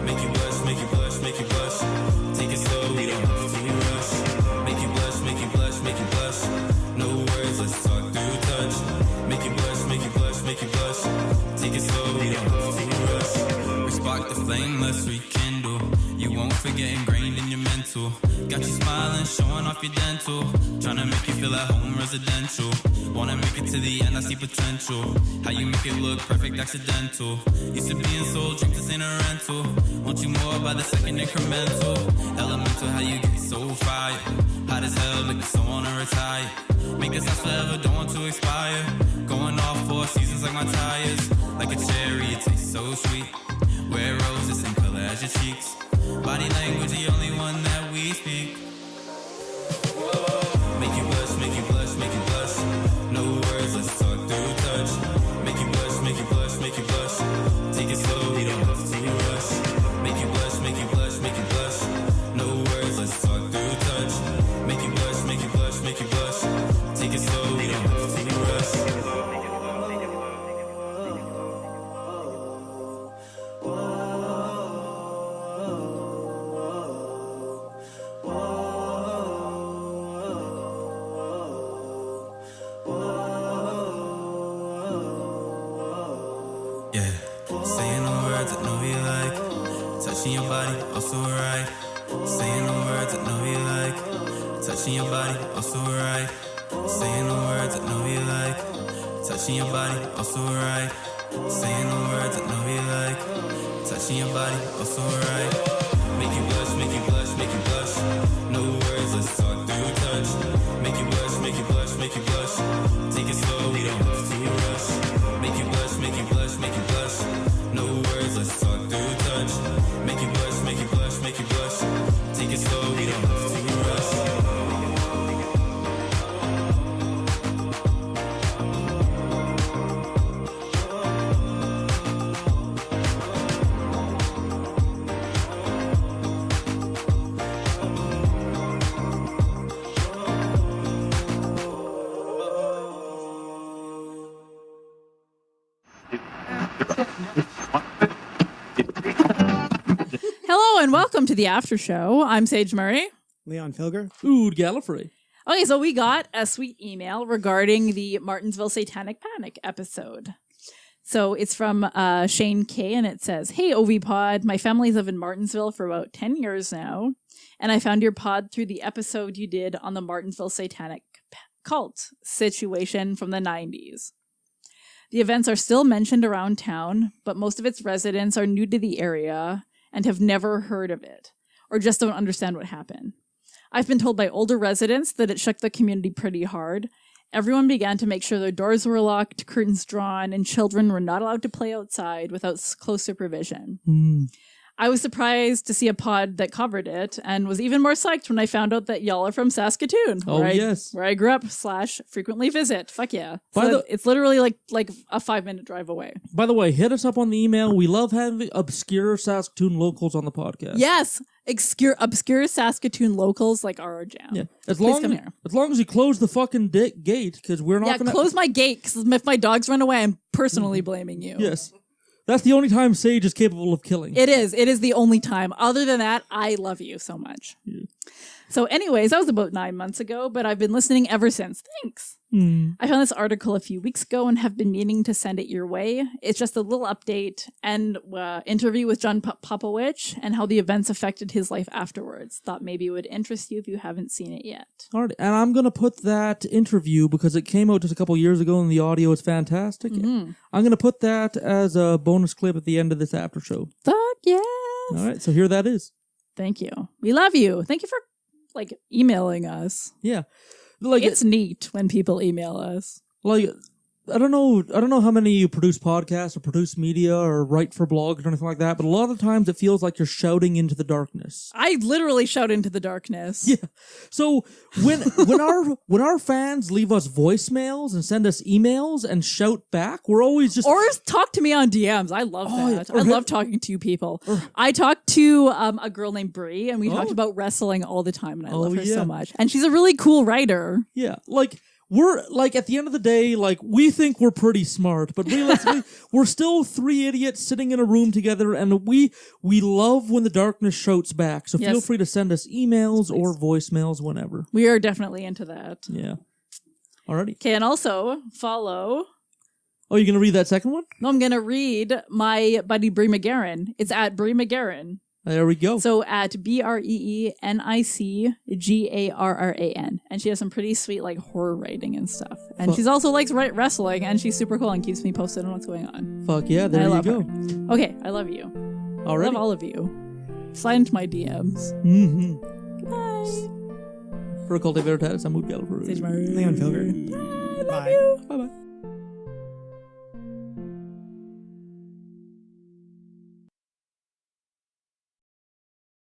Make you blush, make you blush, make you blush. Take it slow, we don't have to rush. Make you blush, make you blush, make you blush. No words, let's talk through touch. Make you blush, make you blush, make you blush. Take it slow, we don't have to rush. Spark the flame, let's rekindle. You won't forget ingrained in your mental. Got you smiling, showing off your dental. Trying to make you feel at home residential. Wanna make it to the end, I see potential. How you make it look perfect, accidental. Used to be in soul, drink this ain't a rental. Want you more by the second incremental. Elemental, how you get so fire. Hot as hell, looking so wanna retire. Make this last forever, don't want to expire. Going off 4 seasons like my tires. Like a cherry, it tastes so sweet. Wear roses and color as your cheeks. Body language, the only one that we speak. Make you blush, make you blush, make you blush. No words, let's talk through touch. Make you blush, make you blush, make you blush. Take it slow, we don't have to rush. Make you blush, make you blush, make you blush. No words, let's talk through touch. Make you blush, make you blush, make you blush. Take it slow, we don't have to rush. Touching your body, also right. Saying the words I know you like. Touching your body, also right. Saying the words I know you like. Touching your body, also right. Saying the words I know you like. Touching your body, also right. Make you blush, make you blush, make you blush. No words, let's talk through touch. Make you blush, make you blush, make you blush. Take it slow, we don't have to rush. Make you blush, make you blush, make you blush. No words, let's talk through touch. Make you blush, make you blush, make you blush. Take it slow, we don't have to rush. and welcome to the after show. I'm Sage Murray. Leon Filger. Ood Gallifrey. Okay, so we got a sweet email regarding the Martinsville Satanic Panic episode. So it's from Shane K, and it says, "Hey, OV Pod, my family's lived in Martinsville for about 10 years now, and I found your pod through the episode you did on the Martinsville Satanic cult situation from the 90s. The events are still mentioned around town, but most of its residents are new to the area and have never heard of it, or just don't understand what happened. I've been told by older residents that it shook the community pretty hard. Everyone began to make sure their doors were locked, curtains drawn, and children were not allowed to play outside without close supervision. I was surprised to see a pod that covered it, and was even more psyched when I found out that y'all are from Saskatoon. Oh, yes. Where I grew up / frequently visit. Fuck yeah. So it's literally like a 5-minute drive away. By the way, hit us up on the email. We love having obscure Saskatoon locals on the podcast. Yes. Obscure Saskatoon locals like our jam. Yeah. Please come here. As long as you close the fucking gate, because we're not going to... close my gate, because if my dogs run away, I'm personally blaming you. Yes. That's the only time Sage is capable of killing. It is. It is the only time. Other than that, I love you so much. Yeah. So anyways, that was about 9 months ago, but I've been listening ever since. Thanks. I found this article a few weeks ago and have been meaning to send it your way. It's just a little update and interview with John Popowich and how the events affected his life afterwards. Thought maybe it would interest you if you haven't seen it yet. All right, and I'm going to put that interview, because it came out just a couple years ago and the audio is fantastic. I'm going to put that as a bonus clip at the end of this after show. Fuck yes. All right, so here that is. Thank you. We love you. Thank you for emailing us. Yeah. It's neat when people email us. I don't know how many you produce podcasts or produce media or write for blogs or anything like that, but a lot of the times it feels like you're shouting into the darkness. I literally shout into the darkness. Yeah. So when our fans leave us voicemails and send us emails and shout back, we're always just... Or talk to me on DMs. I love that. I love talking to you people. I talked to a girl named Brie, and we talked about wrestling all the time, and I love her so much. And she's a really cool writer. Yeah. We're at the end of the day, we think we're pretty smart, but we're still 3 idiots sitting in a room together, and we love when the darkness shouts back. So feel free to send us emails or voicemails whenever. We are definitely into that. Yeah. Alrighty. Okay, and also follow. Oh, you're gonna read that second one? No, I'm gonna read my buddy Brie McGarren. It's at Brie McGarren. There we go. So at BREENICGARRAN. And she has some pretty sweet horror writing and stuff. And she's also likes wrestling, and she's super cool and keeps me posted on what's going on. Fuck yeah, there you go. Her. Okay, I love you. All right. I love all of you. Slide into my DMs. Goodbye. For Occultae Veritatis, I'm Ood Gallifrey. Leon Filger. Bye. Love you. Bye-bye.